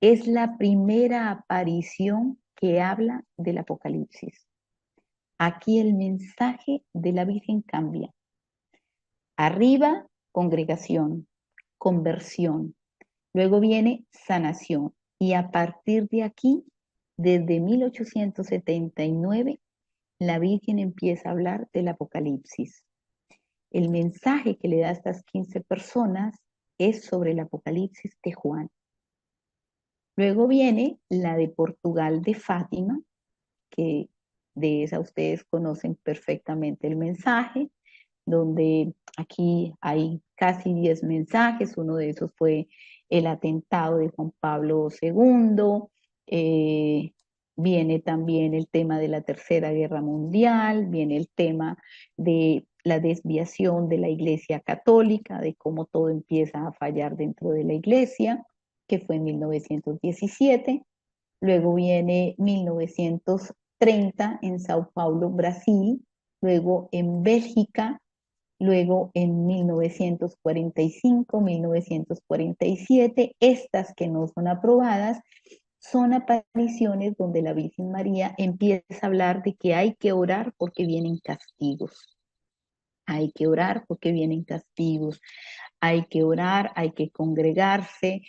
es la primera aparición que habla del Apocalipsis. Aquí el mensaje de la Virgen cambia. Arriba, congregación, conversión. Luego viene sanación. Y a partir de aquí, desde 1879, la Virgen empieza a hablar del Apocalipsis. El mensaje que le da a estas 15 personas es sobre el Apocalipsis de Juan. Luego viene la de Portugal de Fátima, que De esa ustedes conocen perfectamente el mensaje, donde aquí hay casi 10 mensajes. Uno de esos fue el atentado de Juan Pablo II. Viene también el tema de la Tercera Guerra Mundial, viene el tema de la desviación de la Iglesia Católica, de cómo todo empieza a fallar dentro de la Iglesia, que fue en 1917. Luego viene 1930 en Sao Paulo, Brasil, luego en Bélgica, luego en 1945, 1947. Estas que no son aprobadas son apariciones donde la Virgen María empieza a hablar de que hay que orar porque vienen castigos. Hay que orar porque vienen castigos. Hay que orar, hay que congregarse,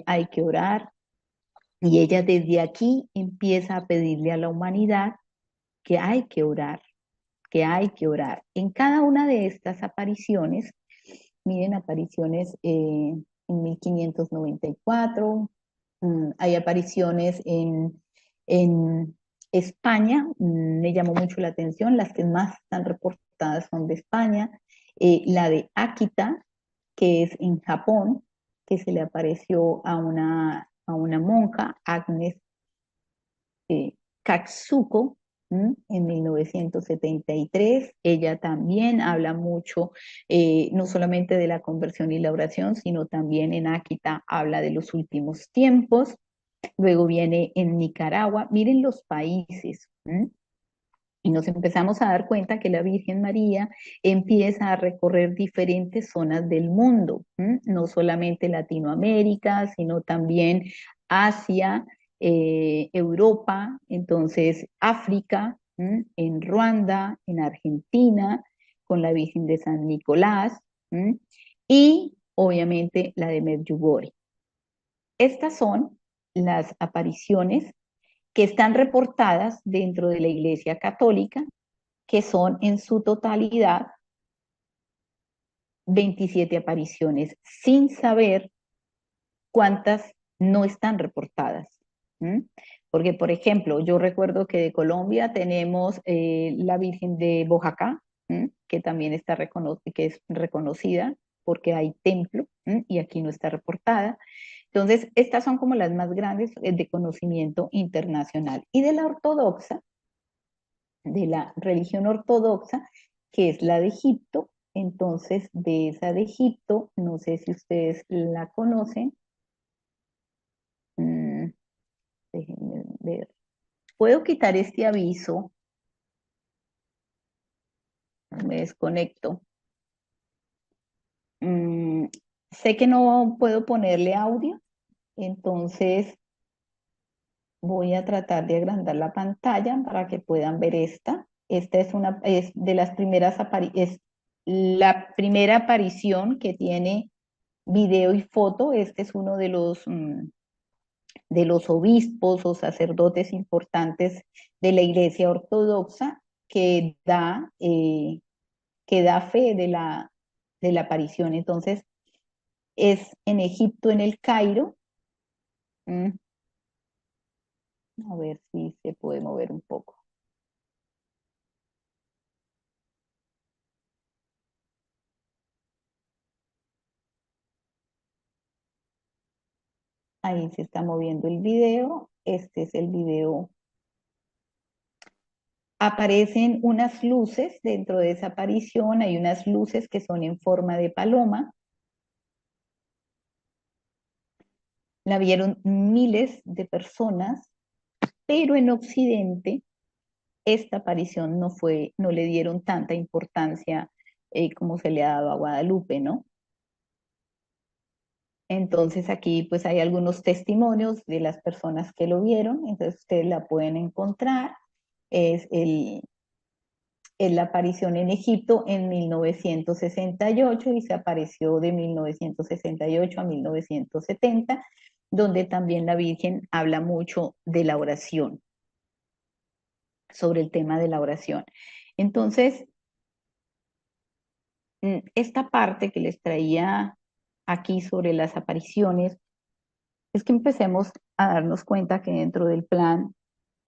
hay que orar. Y ella desde aquí empieza a pedirle a la humanidad que hay que orar, que hay que orar. En cada una de estas apariciones, miren, apariciones en 1594, hay apariciones en España. Me llamó mucho la atención, las que más están reportadas son de España. La de Akita, que es en Japón, que se le apareció a una monja, Agnes Katsuko, en 1973. Ella también habla mucho, no solamente de la conversión y la oración, sino también en Akita habla de los últimos tiempos. Luego viene en Nicaragua. Miren los países. Y nos empezamos a dar cuenta que la Virgen María empieza a recorrer diferentes zonas del mundo, no solamente Latinoamérica, sino también Asia, Europa, entonces África, en Ruanda, en Argentina, con la Virgen de San Nicolás, y obviamente la de Medjugorje. Estas son las apariciones que están reportadas dentro de la Iglesia Católica, que son en su totalidad 27 apariciones, sin saber cuántas no están reportadas. Porque, por ejemplo, yo recuerdo que de Colombia tenemos la Virgen de Boyacá, que también está que es reconocida porque hay templo, y aquí no está reportada. Entonces, estas son como las más grandes de conocimiento internacional. Y de la ortodoxa, de la religión ortodoxa, que es la de Egipto. Entonces, de esa de Egipto, no sé si ustedes la conocen. Mm, Déjenme ver. Puedo quitar este aviso, me desconecto. Mm, Sé que no puedo ponerle audio, entonces voy a tratar de agrandar la pantalla para que puedan ver esta. Esta es de las primeras es la primera aparición que tiene video y foto. Este es uno de los obispos o sacerdotes importantes de la Iglesia Ortodoxa que da fe de la aparición. Entonces, es en Egipto, en el Cairo. Mm, A ver si se puede mover un poco. Ahí se está moviendo el video. Este es el video. Aparecen unas luces dentro de esa aparición. Hay unas luces que son en forma de paloma. La vieron miles de personas, pero en Occidente esta aparición no le dieron tanta importancia como se le ha dado a Guadalupe, ¿no? Entonces aquí pues hay algunos testimonios de las personas que lo vieron, entonces ustedes la pueden encontrar. Es es la aparición en Egipto en 1968 y se apareció de 1968 a 1970, donde también la Virgen habla mucho de la oración, sobre el tema de la oración. Entonces, esta parte que les traía aquí sobre las apariciones es que empecemos a darnos cuenta que dentro del plan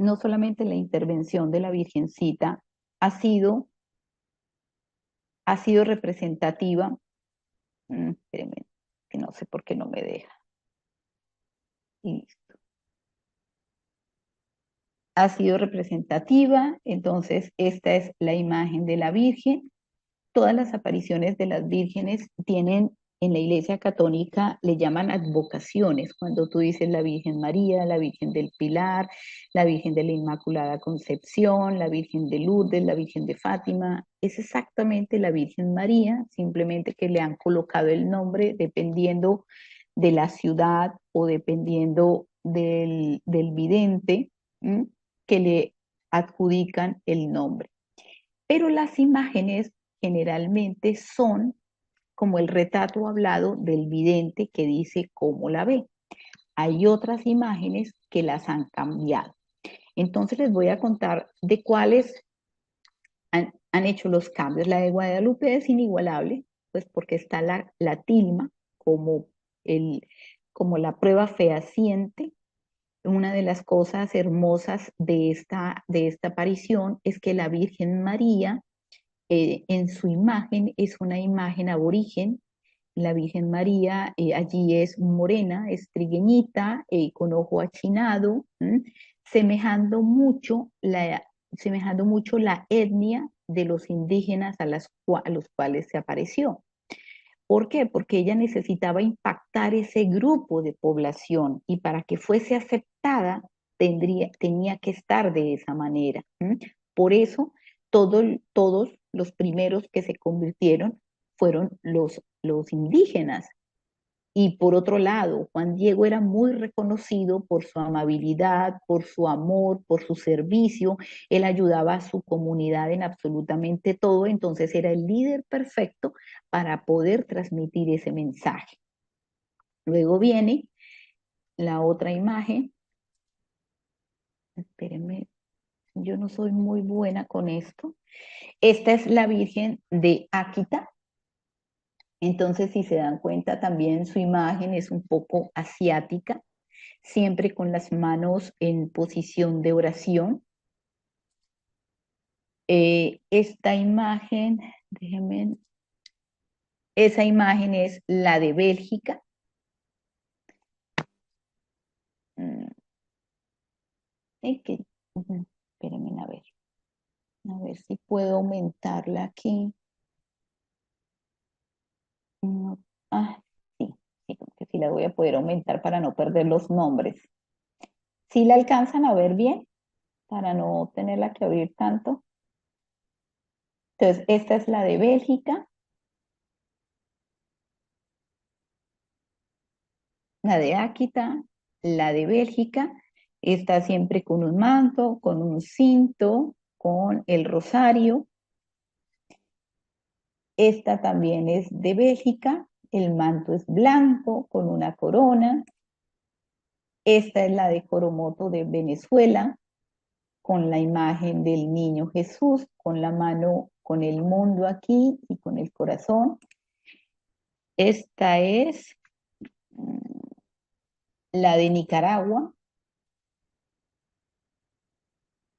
no solamente la intervención de la Virgencita ha sido, ha sido representativa, espérenme, que no sé por qué no me deja. Y ha sido representativa, entonces esta es la imagen de la Virgen. Todas las apariciones de las vírgenes tienen, en la Iglesia Católica le llaman advocaciones, cuando tú dices la Virgen María, la Virgen del Pilar, la Virgen de la Inmaculada Concepción, la Virgen de Lourdes, la Virgen de Fátima, es exactamente la Virgen María, simplemente que le han colocado el nombre dependiendo de la ciudad o dependiendo del vidente, ¿m? Que le adjudican el nombre. Pero las imágenes generalmente son como el retrato hablado del vidente que dice cómo la ve. Hay otras imágenes que las han cambiado. Entonces les voy a contar de cuáles han hecho los cambios. La de Guadalupe es inigualable, pues porque está la tilma como, como la prueba fehaciente. Una de las cosas hermosas de esta aparición es que la Virgen María en su imagen es una imagen aborigen. La Virgen María allí es morena, es trigueñita, con ojo achinado, semejando mucho semejando mucho la etnia de los indígenas a los cuales se apareció. ¿Por qué? Porque ella necesitaba impactar ese grupo de población y para que fuese aceptada tenía que estar de esa manera. Por eso todos los primeros que se convirtieron fueron los indígenas. Y por otro lado, Juan Diego era muy reconocido por su amabilidad, por su amor, por su servicio. Él ayudaba a su comunidad en absolutamente todo, entonces era el líder perfecto para poder transmitir ese mensaje. Luego viene la otra imagen. Espérenme, yo no soy muy buena con esto. Esta es la Virgen de Áquita. Entonces, si se dan cuenta, también su imagen es un poco asiática, siempre con las manos en posición de oración. Esta imagen, déjenme, esa imagen es la de Bélgica. Espérenme a ver si puedo aumentarla aquí. No, sí, sí, porque sí la voy a poder aumentar para no perder los nombres. ¿Sí la alcanzan a ver bien? Para no tenerla que abrir tanto. Entonces, esta es la de Bélgica, la de Áquita, la de Bélgica. Está siempre con un manto, con un cinto, con el rosario. Esta también es de Bélgica, el manto es blanco con una corona. Esta es la de Coromoto de Venezuela, con la imagen del niño Jesús, con la mano, con el mundo aquí y con el corazón. Esta es la de Nicaragua.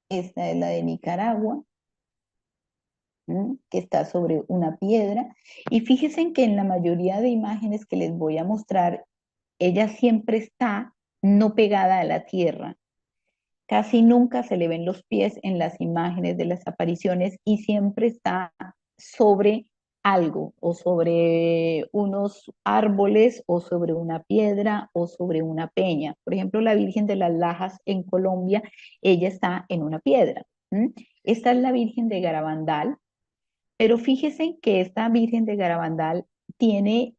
Esta es la de Nicaragua, que está sobre una piedra. Y fíjense que en la mayoría de imágenes que les voy a mostrar, ella siempre está no pegada a la tierra. Casi nunca se le ven los pies en las imágenes de las apariciones y siempre está sobre algo, o sobre unos árboles, o sobre una piedra, o sobre una peña. Por ejemplo, la Virgen de las Lajas en Colombia, ella está en una piedra. Esta es la Virgen de Garabandal, pero fíjese que esta Virgen de Garabandal tiene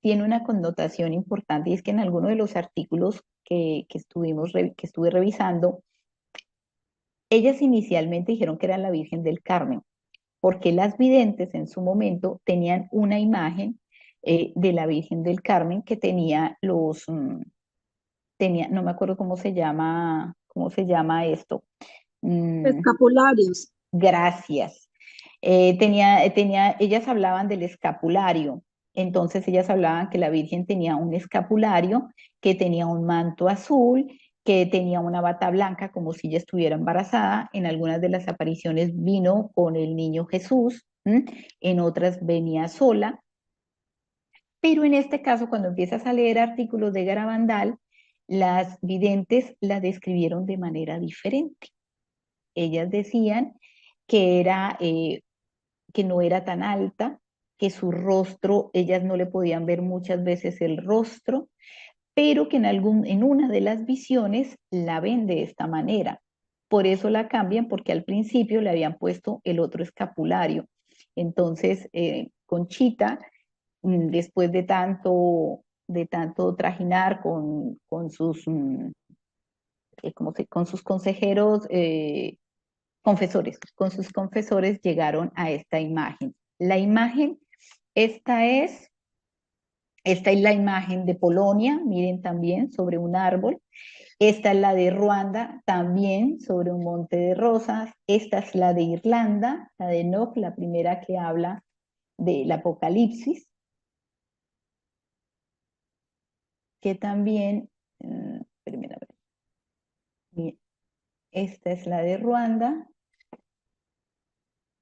una connotación importante, y es que en alguno de los artículos que estuve revisando, ellas inicialmente dijeron que era la Virgen del Carmen, porque las videntes en su momento tenían una imagen de la Virgen del Carmen que tenía no me acuerdo cómo se llama esto. Escapularios. Gracias. Ellas hablaban del escapulario. Entonces ellas hablaban que la Virgen tenía un escapulario que tenía un manto azul que tenía una bata blanca como si ella estuviera embarazada. En algunas de las apariciones vino con el niño Jesús, en otras venía sola. Pero en este caso, cuando empiezas a leer artículos de Garabandal, las videntes la describieron de manera diferente. Ellas decían que que no era tan alta, que su rostro, ellas no le podían ver muchas veces el rostro, pero que en una de las visiones la ven de esta manera. Por eso la cambian, porque al principio le habían puesto el otro escapulario. Entonces, Conchita, después de tanto trajinar con sus, con sus consejeros, con sus confesores llegaron a esta imagen. La imagen, esta es, esta es la imagen de Polonia, miren también, sobre un árbol. Esta es la de Ruanda, también sobre un monte de rosas. Esta es la de Irlanda, la de Enoch, la primera que habla del Apocalipsis, que también, primera vez, bien, esta es la de Ruanda.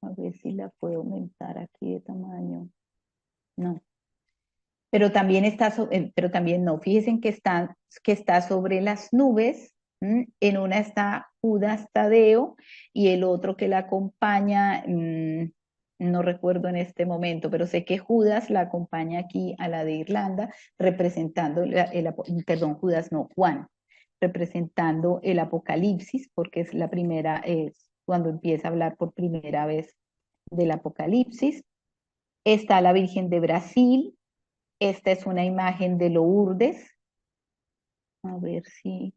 A ver si la puedo aumentar aquí de tamaño. No. Pero también pero también no. Fíjense que está sobre las nubes. En una está Judas Tadeo y el otro que la acompaña, no recuerdo en este momento, pero sé que Judas la acompaña aquí a la de Irlanda, representando perdón, Judas no, Juan, representando el Apocalipsis, porque es la primera, es cuando empieza a hablar por primera vez del Apocalipsis. Está la Virgen de Brasil. Esta es una imagen de Lourdes. A ver si,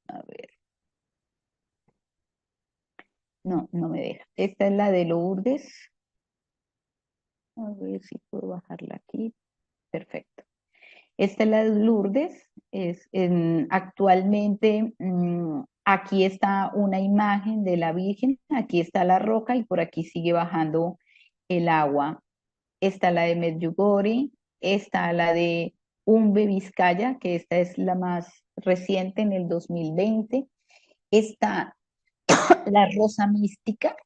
a ver, no, no me deja. Esta es la de Lourdes. A ver si puedo bajarla aquí. Perfecto. Esta es la de Lourdes. Actualmente, aquí está una imagen de la Virgen, aquí está la roca y por aquí sigue bajando el agua. Está la de Medjugorje, está la de Umbe, Vizcaya, que esta es la más reciente en el 2020. Está la rosa mística.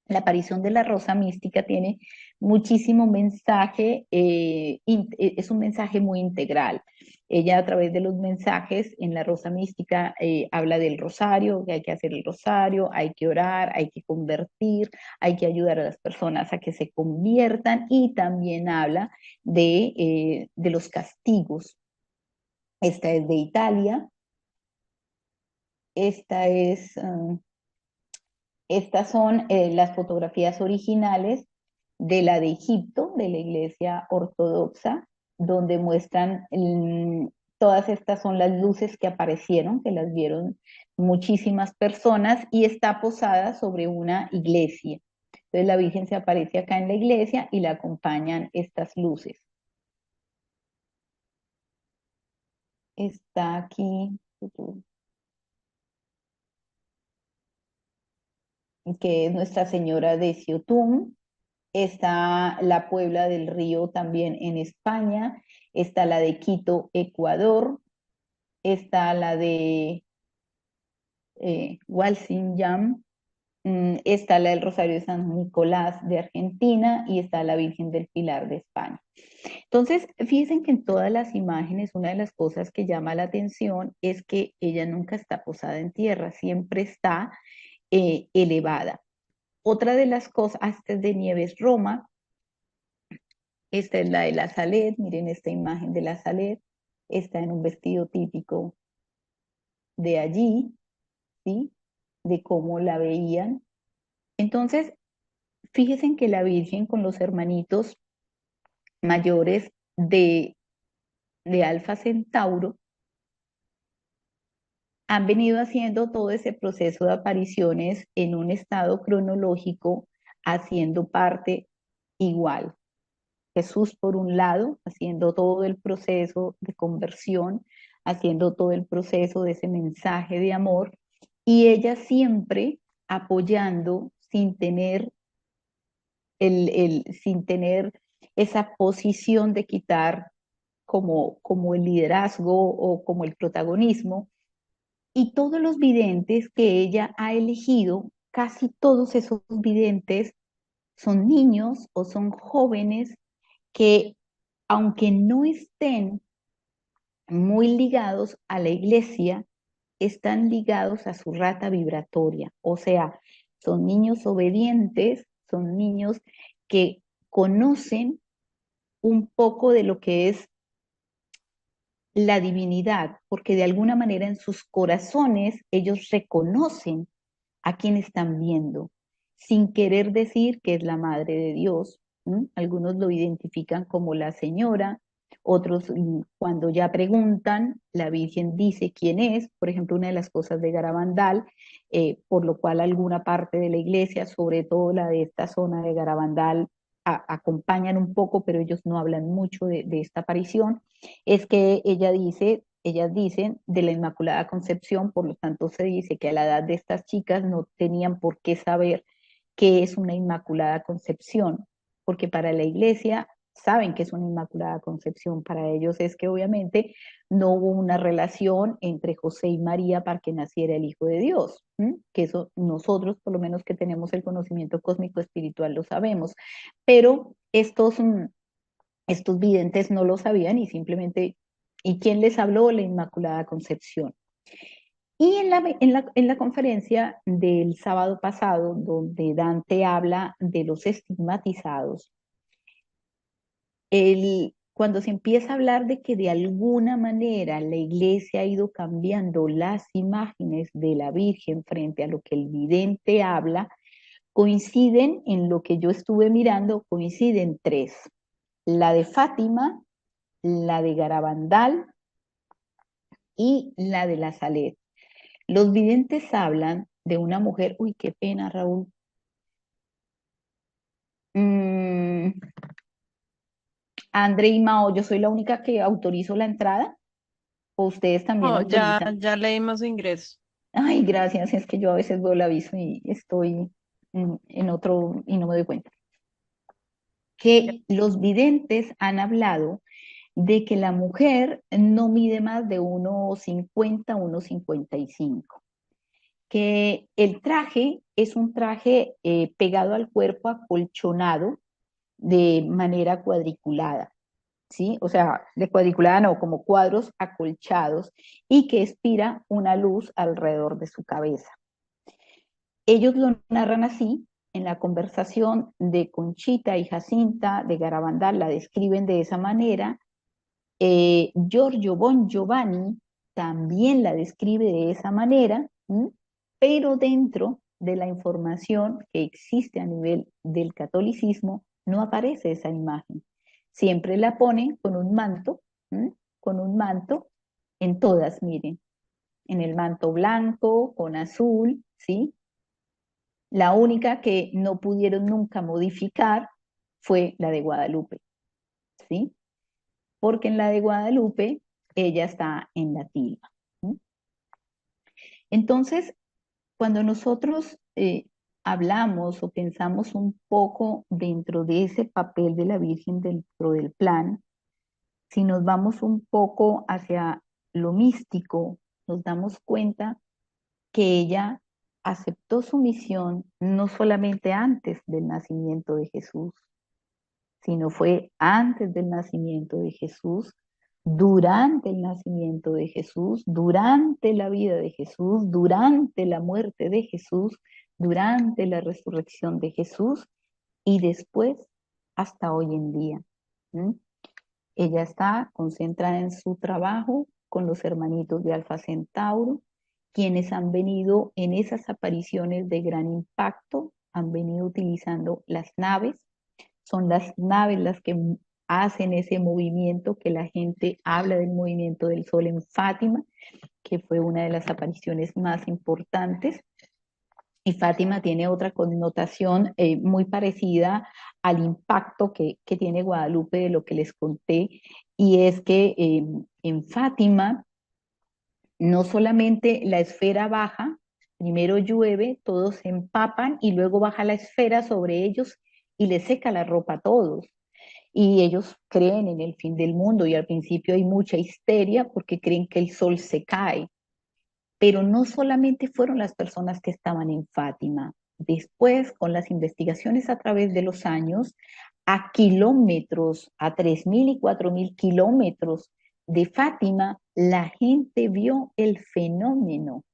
La aparición de la rosa mística tiene muchísimo mensaje, es un mensaje muy integral. Ella a través de los mensajes en la rosa mística habla del rosario, que hay que hacer el rosario, hay que orar, hay que convertir, hay que ayudar a las personas a que se conviertan y también habla de los castigos. Esta es de Italia, esta es... estas son las fotografías originales de la de Egipto, de la Iglesia Ortodoxa, donde muestran, todas estas son las luces que aparecieron, que las vieron muchísimas personas y está posada sobre una iglesia. Entonces la Virgen se aparece acá en la iglesia y la acompañan estas luces. Está aquí, que es Nuestra Señora de Ciotum. Está la Puebla del Río también en España, está la de Quito, Ecuador, está la de Walsingham, está la del Rosario de San Nicolás de Argentina y está la Virgen del Pilar de España. Entonces, fíjense que en todas las imágenes una de las cosas que llama la atención es que ella nunca está posada en tierra, siempre está elevada. Otra de las cosas, hasta de Nieves Roma. Esta es la de la Salet, miren esta imagen de la Salet, está en un vestido típico de allí, ¿sí? De cómo la veían. Entonces, fíjense en que la Virgen con los hermanitos mayores de Alfa Centauro han venido haciendo todo ese proceso de apariciones en un estado cronológico, haciendo parte igual. Jesús por un lado, haciendo todo el proceso de conversión, haciendo todo el proceso de ese mensaje de amor, y ella siempre apoyando sin tener esa posición de quitar como el liderazgo o como el protagonismo. Y todos los videntes que ella ha elegido, casi todos esos videntes son niños o son jóvenes que, aunque no estén muy ligados a la iglesia, están ligados a su rata vibratoria. O sea, son niños obedientes, son niños que conocen un poco de lo que es la divinidad, porque de alguna manera en sus corazones ellos reconocen a quien están viendo, sin querer decir que es la Madre de Dios. ¿M? Algunos lo identifican como la Señora, otros cuando ya preguntan, la Virgen dice quién es. Por ejemplo, una de las cosas de Garabandal, por lo cual alguna parte de la iglesia, sobre todo la de esta zona de Garabandal, acompañan un poco, pero ellos no hablan mucho de esta aparición, es que ellas dicen de la Inmaculada Concepción. Por lo tanto se dice que a la edad de estas chicas no tenían por qué saber qué es una Inmaculada Concepción, porque para la iglesia saben que es una Inmaculada Concepción. Para ellos es que obviamente no hubo una relación entre José y María para que naciera el Hijo de Dios, ¿m? Que eso nosotros, por lo menos que tenemos el conocimiento cósmico espiritual, lo sabemos. Pero estos videntes no lo sabían y simplemente, ¿y quién les habló? La Inmaculada Concepción. Y en la conferencia del sábado pasado, donde Dante habla de los estigmatizados, cuando se empieza a hablar de que de alguna manera la iglesia ha ido cambiando las imágenes de la Virgen frente a lo que el vidente habla, coinciden en lo que yo estuve mirando, coinciden tres: la de Fátima, la de Garabandal y la de la Salet. Los videntes hablan de una mujer, uy, qué pena, Raúl. Mm, André y Mao, ¿yo soy la única que autorizo la entrada o ustedes también Oh, ya, autorizan? ya leímos su ingreso. Ay, gracias, es que yo a veces veo el aviso y estoy en otro y no me doy cuenta. Que los videntes han hablado de que la mujer no mide más de 1,50, 1,55, que el traje es un traje pegado al cuerpo, acolchonado de manera cuadriculada, ¿sí? O sea, de cuadriculada no, como cuadros acolchados, y que expira una luz alrededor de su cabeza. Ellos lo narran así. En la conversación de Conchita y Jacinta de Garabandal la describen de esa manera. Giorgio Bon Giovanni también la describe de esa manera, ¿m? Pero dentro de la información que existe a nivel del catolicismo no aparece esa imagen. Siempre la ponen con un manto, ¿m? Con un manto en todas, miren, en el manto blanco, con azul, ¿sí? La única que no pudieron nunca modificar fue la de Guadalupe, ¿sí? Porque en la de Guadalupe ella está en la tilma. ¿Sí? Entonces, cuando nosotros hablamos o pensamos un poco dentro de ese papel de la Virgen dentro del plan, si nos vamos un poco hacia lo místico, nos damos cuenta que ella aceptó su misión no solamente antes del nacimiento de Jesús, sino fue antes del nacimiento de Jesús, durante el nacimiento de Jesús, durante la vida de Jesús, durante la muerte de Jesús, durante la resurrección de Jesús y después hasta hoy en día. ¿Mm? Ella está concentrada en su trabajo con los hermanitos de Alfa Centauro, quienes han venido en esas apariciones de gran impacto, han venido utilizando las naves. Son las naves las que hacen ese movimiento, que la gente habla del movimiento del sol en Fátima, que fue una de las apariciones más importantes. Y Fátima tiene otra connotación muy parecida al impacto que tiene Guadalupe, de lo que les conté, y es que en Fátima no solamente la esfera baja, primero llueve, todos se empapan y luego baja la esfera sobre ellos y les seca la ropa a todos. y ellos creen en el fin del mundo y al principio hay mucha histeria porque creen que el sol se cae. Pero no solamente fueron las personas que estaban en Fátima. Después, con las investigaciones a través de los años, a kilómetros, a 3.000 y 4.000 kilómetros de Fátima, la gente vio el fenómeno.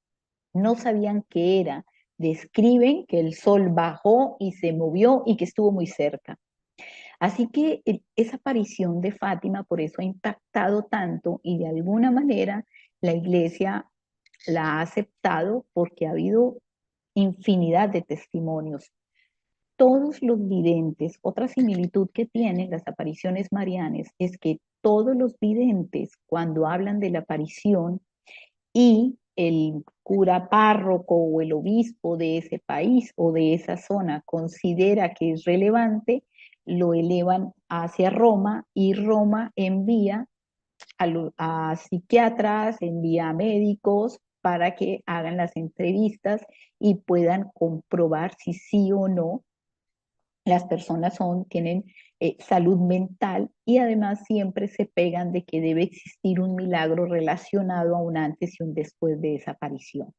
No sabían qué era. Describen que el sol bajó y se movió y que estuvo muy cerca. Así que esa aparición de Fátima por eso ha impactado tanto y de alguna manera la iglesia la ha aceptado porque ha habido infinidad de testimonios. Todos los videntes, otra similitud que tienen las apariciones marianas es que todos los videntes, cuando hablan de la aparición y el cura párroco o el obispo de ese país o de esa zona considera que es relevante, lo elevan hacia Roma y Roma envía a psiquiatras, envía a médicos para que hagan las entrevistas y puedan comprobar si sí o no las personas tienen salud mental y además siempre se pegan de que debe existir un milagro relacionado a un antes y un después de esa aparición.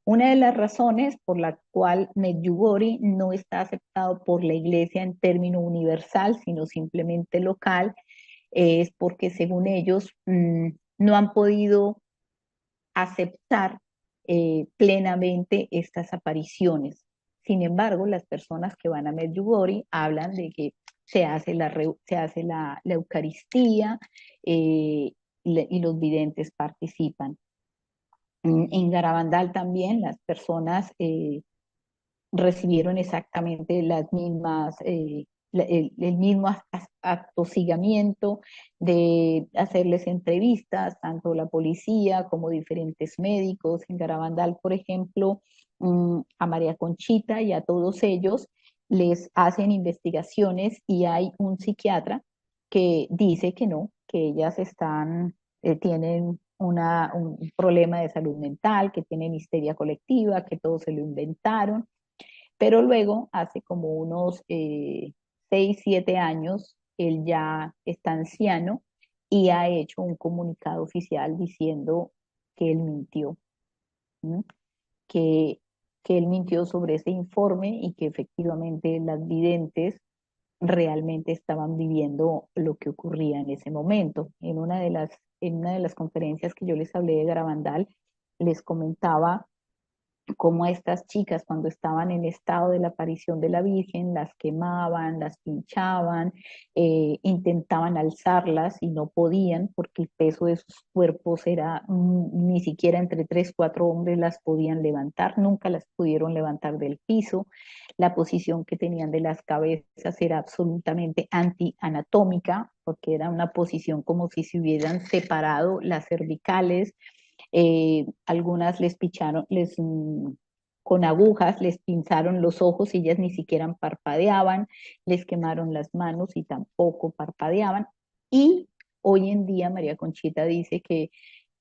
Una de las razones por la cual Medjugorje no está aceptado por la Iglesia en término universal, sino simplemente local, es porque según ellos no han podido aceptar plenamente estas apariciones. Sin embargo, las personas que van a Medjugorje hablan de que se hace la Eucaristía y los videntes participan. En Garabandal también las personas recibieron exactamente las mismas, el mismo atosigamiento de hacerles entrevistas, tanto la policía como diferentes médicos. En Garabandal, por ejemplo, a María Conchita y a todos ellos les hacen investigaciones y hay un psiquiatra que dice que no, que ellas tienen un problema de salud mental, que tienen histeria colectiva, que todo se lo inventaron, pero luego, hace como unos 6, 7 años, él ya está anciano y ha hecho un comunicado oficial diciendo que él mintió, ¿no? que, que él mintió sobre ese informe y que efectivamente las videntes realmente estaban viviendo lo que ocurría en ese momento. En una de las conferencias que yo les hablé de Garabandal, les comentaba cómo a estas chicas cuando estaban en estado de la aparición de la Virgen, las quemaban, las pinchaban, intentaban alzarlas y no podían porque el peso de sus cuerpos era ni siquiera entre 3, 4 hombres las podían levantar, nunca las pudieron levantar del piso, la posición que tenían de las cabezas era absolutamente antianatómica porque era una posición como si se hubieran separado las cervicales, algunas les picharon, con agujas les pinzaron los ojos y ellas ni siquiera parpadeaban, les quemaron las manos y tampoco parpadeaban. Y hoy en día María Conchita dice que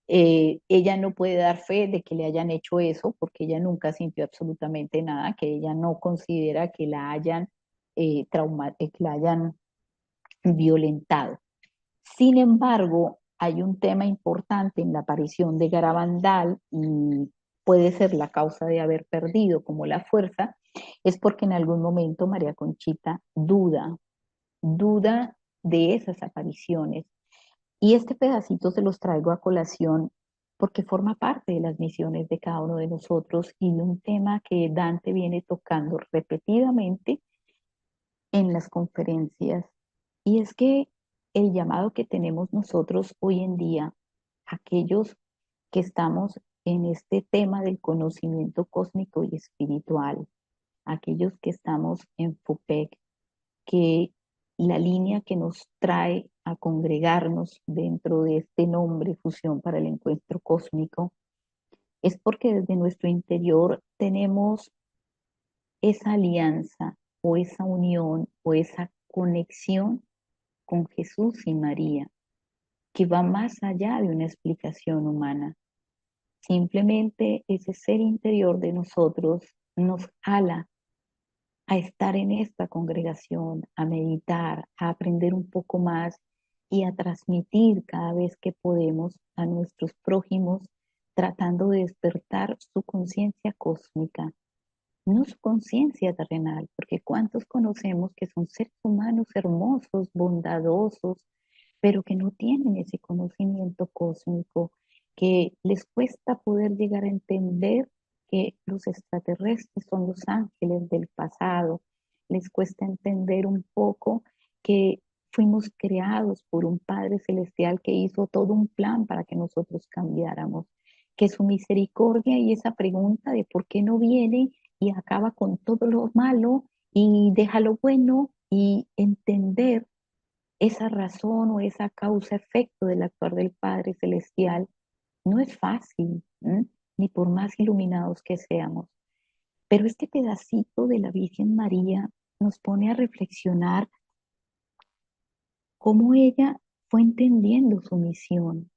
ella no puede dar fe de que le hayan hecho eso porque ella nunca sintió absolutamente nada, que ella no considera que la hayan, que la hayan violentado. Sin embargo, hay un tema importante en la aparición de Garabandal y puede ser la causa de haber perdido como la fuerza, es porque en algún momento María Conchita duda de esas apariciones. Y este pedacito se los traigo a colación porque forma parte de las misiones de cada uno de nosotros y de un tema que Dante viene tocando repetidamente en las conferencias. Y es que el llamado que tenemos nosotros hoy en día, aquellos que estamos en este tema del conocimiento cósmico y espiritual, aquellos que estamos en FUPEC, que la línea que nos trae a congregarnos dentro de este nombre, Fusión para el Encuentro Cósmico, es porque desde nuestro interior tenemos esa alianza o esa unión o esa conexión con Jesús y María, que va más allá de una explicación humana. Simplemente ese ser interior de nosotros nos jala a estar en esta congregación, a meditar, a aprender un poco más y a transmitir cada vez que podemos a nuestros prójimos, tratando de despertar su conciencia cósmica, no su conciencia terrenal, porque cuántos conocemos que son seres humanos hermosos, bondadosos, pero que no tienen ese conocimiento cósmico, que les cuesta poder llegar a entender que los extraterrestres son los ángeles del pasado, les cuesta entender un poco que fuimos creados por un Padre Celestial que hizo todo un plan para que nosotros cambiáramos, que su misericordia y esa pregunta de por qué no viene y acaba con todo lo malo y deja lo bueno y entender esa razón o esa causa-efecto del actuar del Padre Celestial no es fácil, ¿m? Ni por más iluminados que seamos. Pero este pedacito de la Virgen María nos pone a reflexionar cómo ella fue entendiendo su misión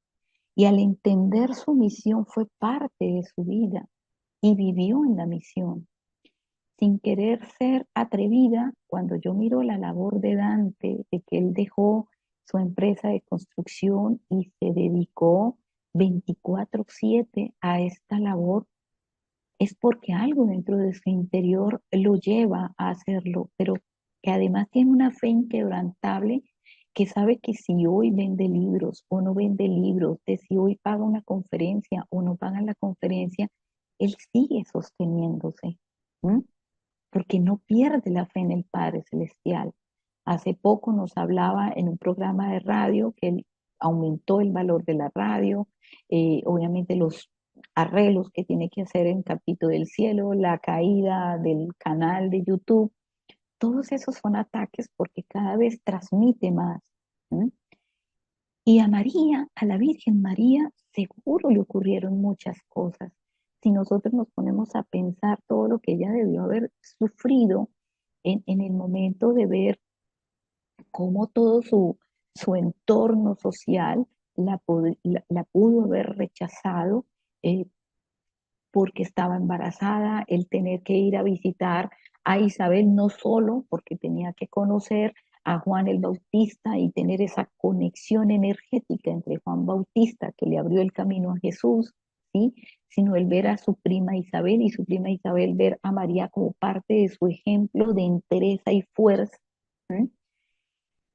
y al entender su misión fue parte de su vida y vivió en la misión. Sin querer ser atrevida, cuando yo miro la labor de Dante, de que él dejó su empresa de construcción y se dedicó 24/7 a esta labor, es porque algo dentro de su interior lo lleva a hacerlo, pero que además tiene una fe inquebrantable que sabe que si hoy vende libros o no vende libros, de si hoy paga una conferencia o no paga la conferencia, él sigue sosteniéndose. ¿M? Porque no pierde la fe en el Padre Celestial. Hace poco nos hablaba en un programa de radio que él aumentó el valor de la radio, obviamente los arreglos que tiene que hacer en Capítulo del Cielo, la caída del canal de YouTube, todos esos son ataques porque cada vez transmite más. ¿M? Y a María, a la Virgen María, seguro le ocurrieron muchas cosas. Si nosotros nos ponemos a pensar todo lo que ella debió haber sufrido en el momento de ver cómo todo su entorno social la pudo haber rechazado, eh, porque estaba embarazada, el tener que ir a visitar a Isabel no solo porque tenía que conocer a Juan el Bautista y tener esa conexión energética entre Juan Bautista que le abrió el camino a Jesús, ¿sí? Sino el ver a su prima Isabel y su prima Isabel ver a María como parte de su ejemplo de entereza y fuerza. ¿Sí?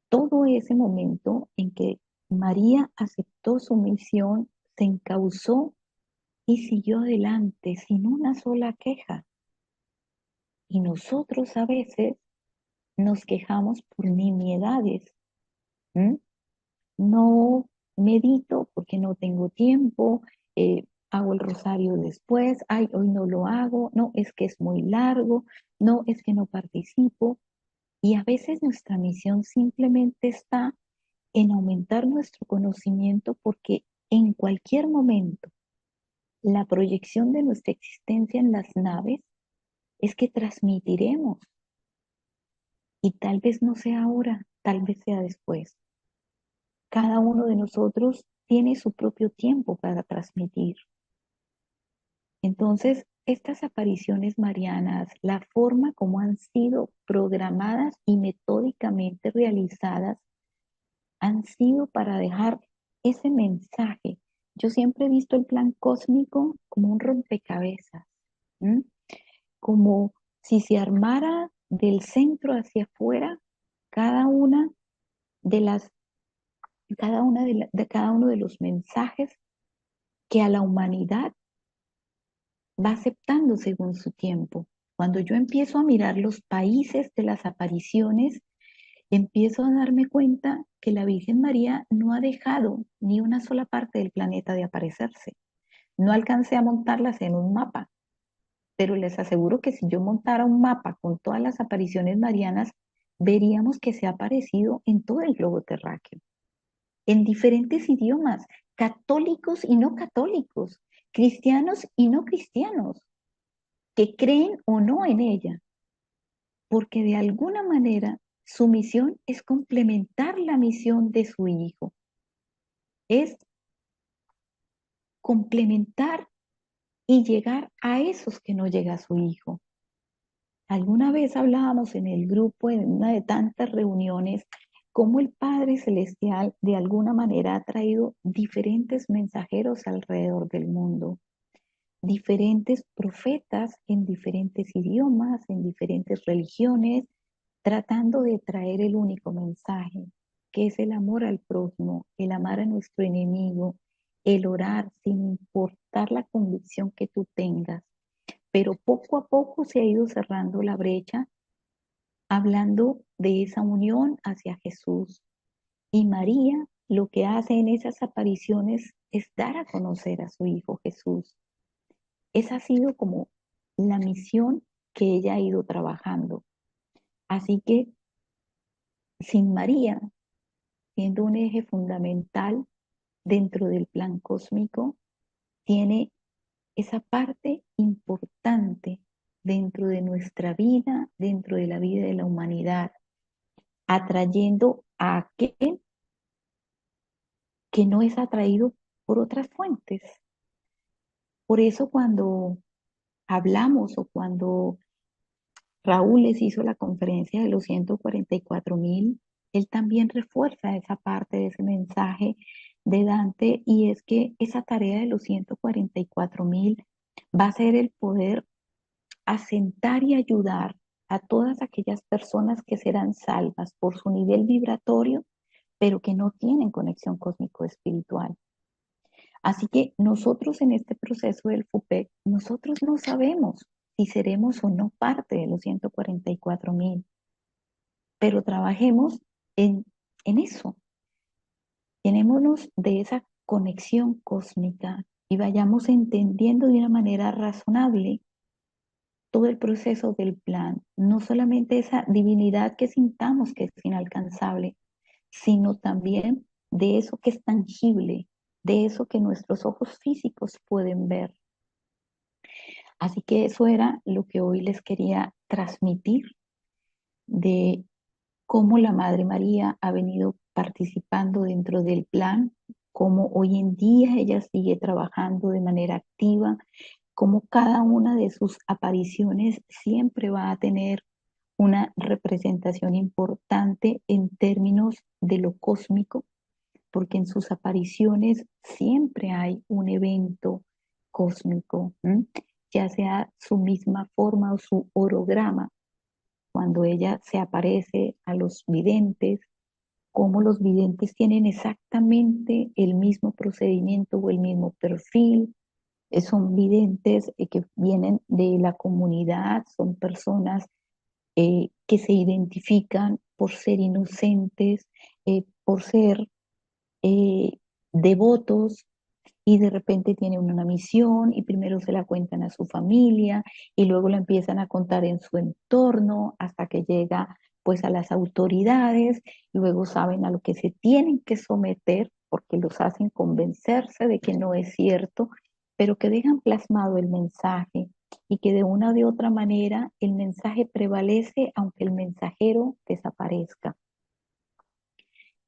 Todo ese momento en que María aceptó su misión, se encauzó y siguió adelante sin una sola queja. Y nosotros a veces nos quejamos por nimiedades. ¿M? No medito porque no tengo tiempo, hago el rosario después, ay, hoy no lo hago, no, es que es muy largo, no, es que no participo. Y a veces nuestra misión simplemente está en aumentar nuestro conocimiento porque en cualquier momento la proyección de nuestra existencia en las naves es que transmitiremos y tal vez no sea ahora, tal vez sea después. Cada uno de nosotros tiene su propio tiempo para transmitir. Entonces, estas apariciones marianas, la forma como han sido programadas y metódicamente realizadas, han sido para dejar ese mensaje. Yo siempre he visto el plan cósmico como un rompecabezas, ¿m? Como si se armara del centro hacia afuera cada una de las, de cada uno de los mensajes que a la humanidad va aceptando según su tiempo. Cuando yo empiezo a mirar los países de las apariciones, empiezo a darme cuenta que la Virgen María no ha dejado ni una sola parte del planeta de aparecerse. No alcancé a montarlas en un mapa, pero les aseguro que si yo montara un mapa con todas las apariciones marianas, veríamos que se ha aparecido en todo el globo terráqueo, en diferentes idiomas, católicos y no católicos, cristianos y no cristianos, que creen o no en ella, porque de alguna manera su misión es complementar la misión de su hijo, es complementar y llegar a esos que no llega a su hijo, Alguna vez hablábamos en el grupo, en una de tantas reuniones, cómo el Padre Celestial de alguna manera ha traído diferentes mensajeros alrededor del mundo, diferentes profetas en diferentes idiomas, en diferentes religiones, tratando de traer el único mensaje, que es el amor al prójimo, el amar a nuestro enemigo, el orar sin importar la convicción que tú tengas. Pero poco a poco se ha ido cerrando la brecha, hablando de esa unión hacia Jesús. Y María lo que hace en esas apariciones es dar a conocer a su Hijo Jesús. Esa ha sido como la misión que ella ha ido trabajando. Así que sin María, siendo un eje fundamental dentro del plan cósmico, tiene esa parte importante dentro de nuestra vida, dentro de la vida de la humanidad, atrayendo a aquel que no es atraído por otras fuentes. Por eso cuando hablamos o cuando Raúl les hizo la conferencia de los 144.000, él también refuerza esa parte de ese mensaje de Dante, y es que esa tarea de los 144.000 va a ser el poder asentar y ayudar a todas aquellas personas que serán salvas por su nivel vibratorio, pero que no tienen conexión cósmico-espiritual. Así que nosotros en este proceso del FUPEC, nosotros no sabemos si seremos o no parte de los 144.000, pero trabajemos en eso, llenémonos de esa conexión cósmica y vayamos entendiendo de una manera razonable todo el proceso del plan, no solamente esa divinidad que sintamos que es inalcanzable, sino también de eso que es tangible, de eso que nuestros ojos físicos pueden ver. Así que eso era lo que hoy les quería transmitir de cómo la Madre María ha venido participando dentro del plan, cómo hoy en día ella sigue trabajando de manera activa, cómo cada una de sus apariciones siempre va a tener una representación importante en términos de lo cósmico, porque en sus apariciones siempre hay un evento cósmico, ¿m? Ya sea su misma forma o su orograma, cuando ella se aparece a los videntes, cómo los videntes tienen exactamente el mismo procedimiento o el mismo perfil. Son videntes que vienen de la comunidad, son personas que se identifican por ser inocentes, por ser devotos, y de repente tienen una misión y primero se la cuentan a su familia y luego la empiezan a contar en su entorno hasta que llega pues a las autoridades, luego saben a lo que se tienen que someter porque los hacen convencerse de que no es cierto, pero que dejan plasmado el mensaje y que de una o de otra manera el mensaje prevalece aunque el mensajero desaparezca.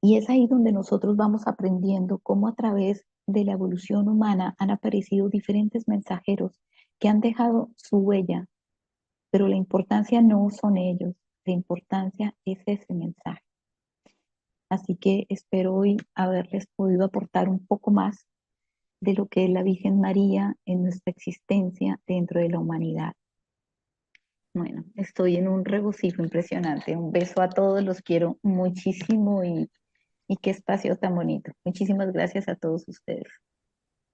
Y es ahí donde nosotros vamos aprendiendo cómo a través de la evolución humana han aparecido diferentes mensajeros que han dejado su huella, pero la importancia no son ellos, la importancia es ese mensaje. Así que espero hoy haberles podido aportar un poco más de lo que es la Virgen María en nuestra existencia dentro de la humanidad. Bueno, estoy en un regocijo impresionante. Un beso a todos, los quiero muchísimo y qué espacio tan bonito. Muchísimas gracias a todos ustedes.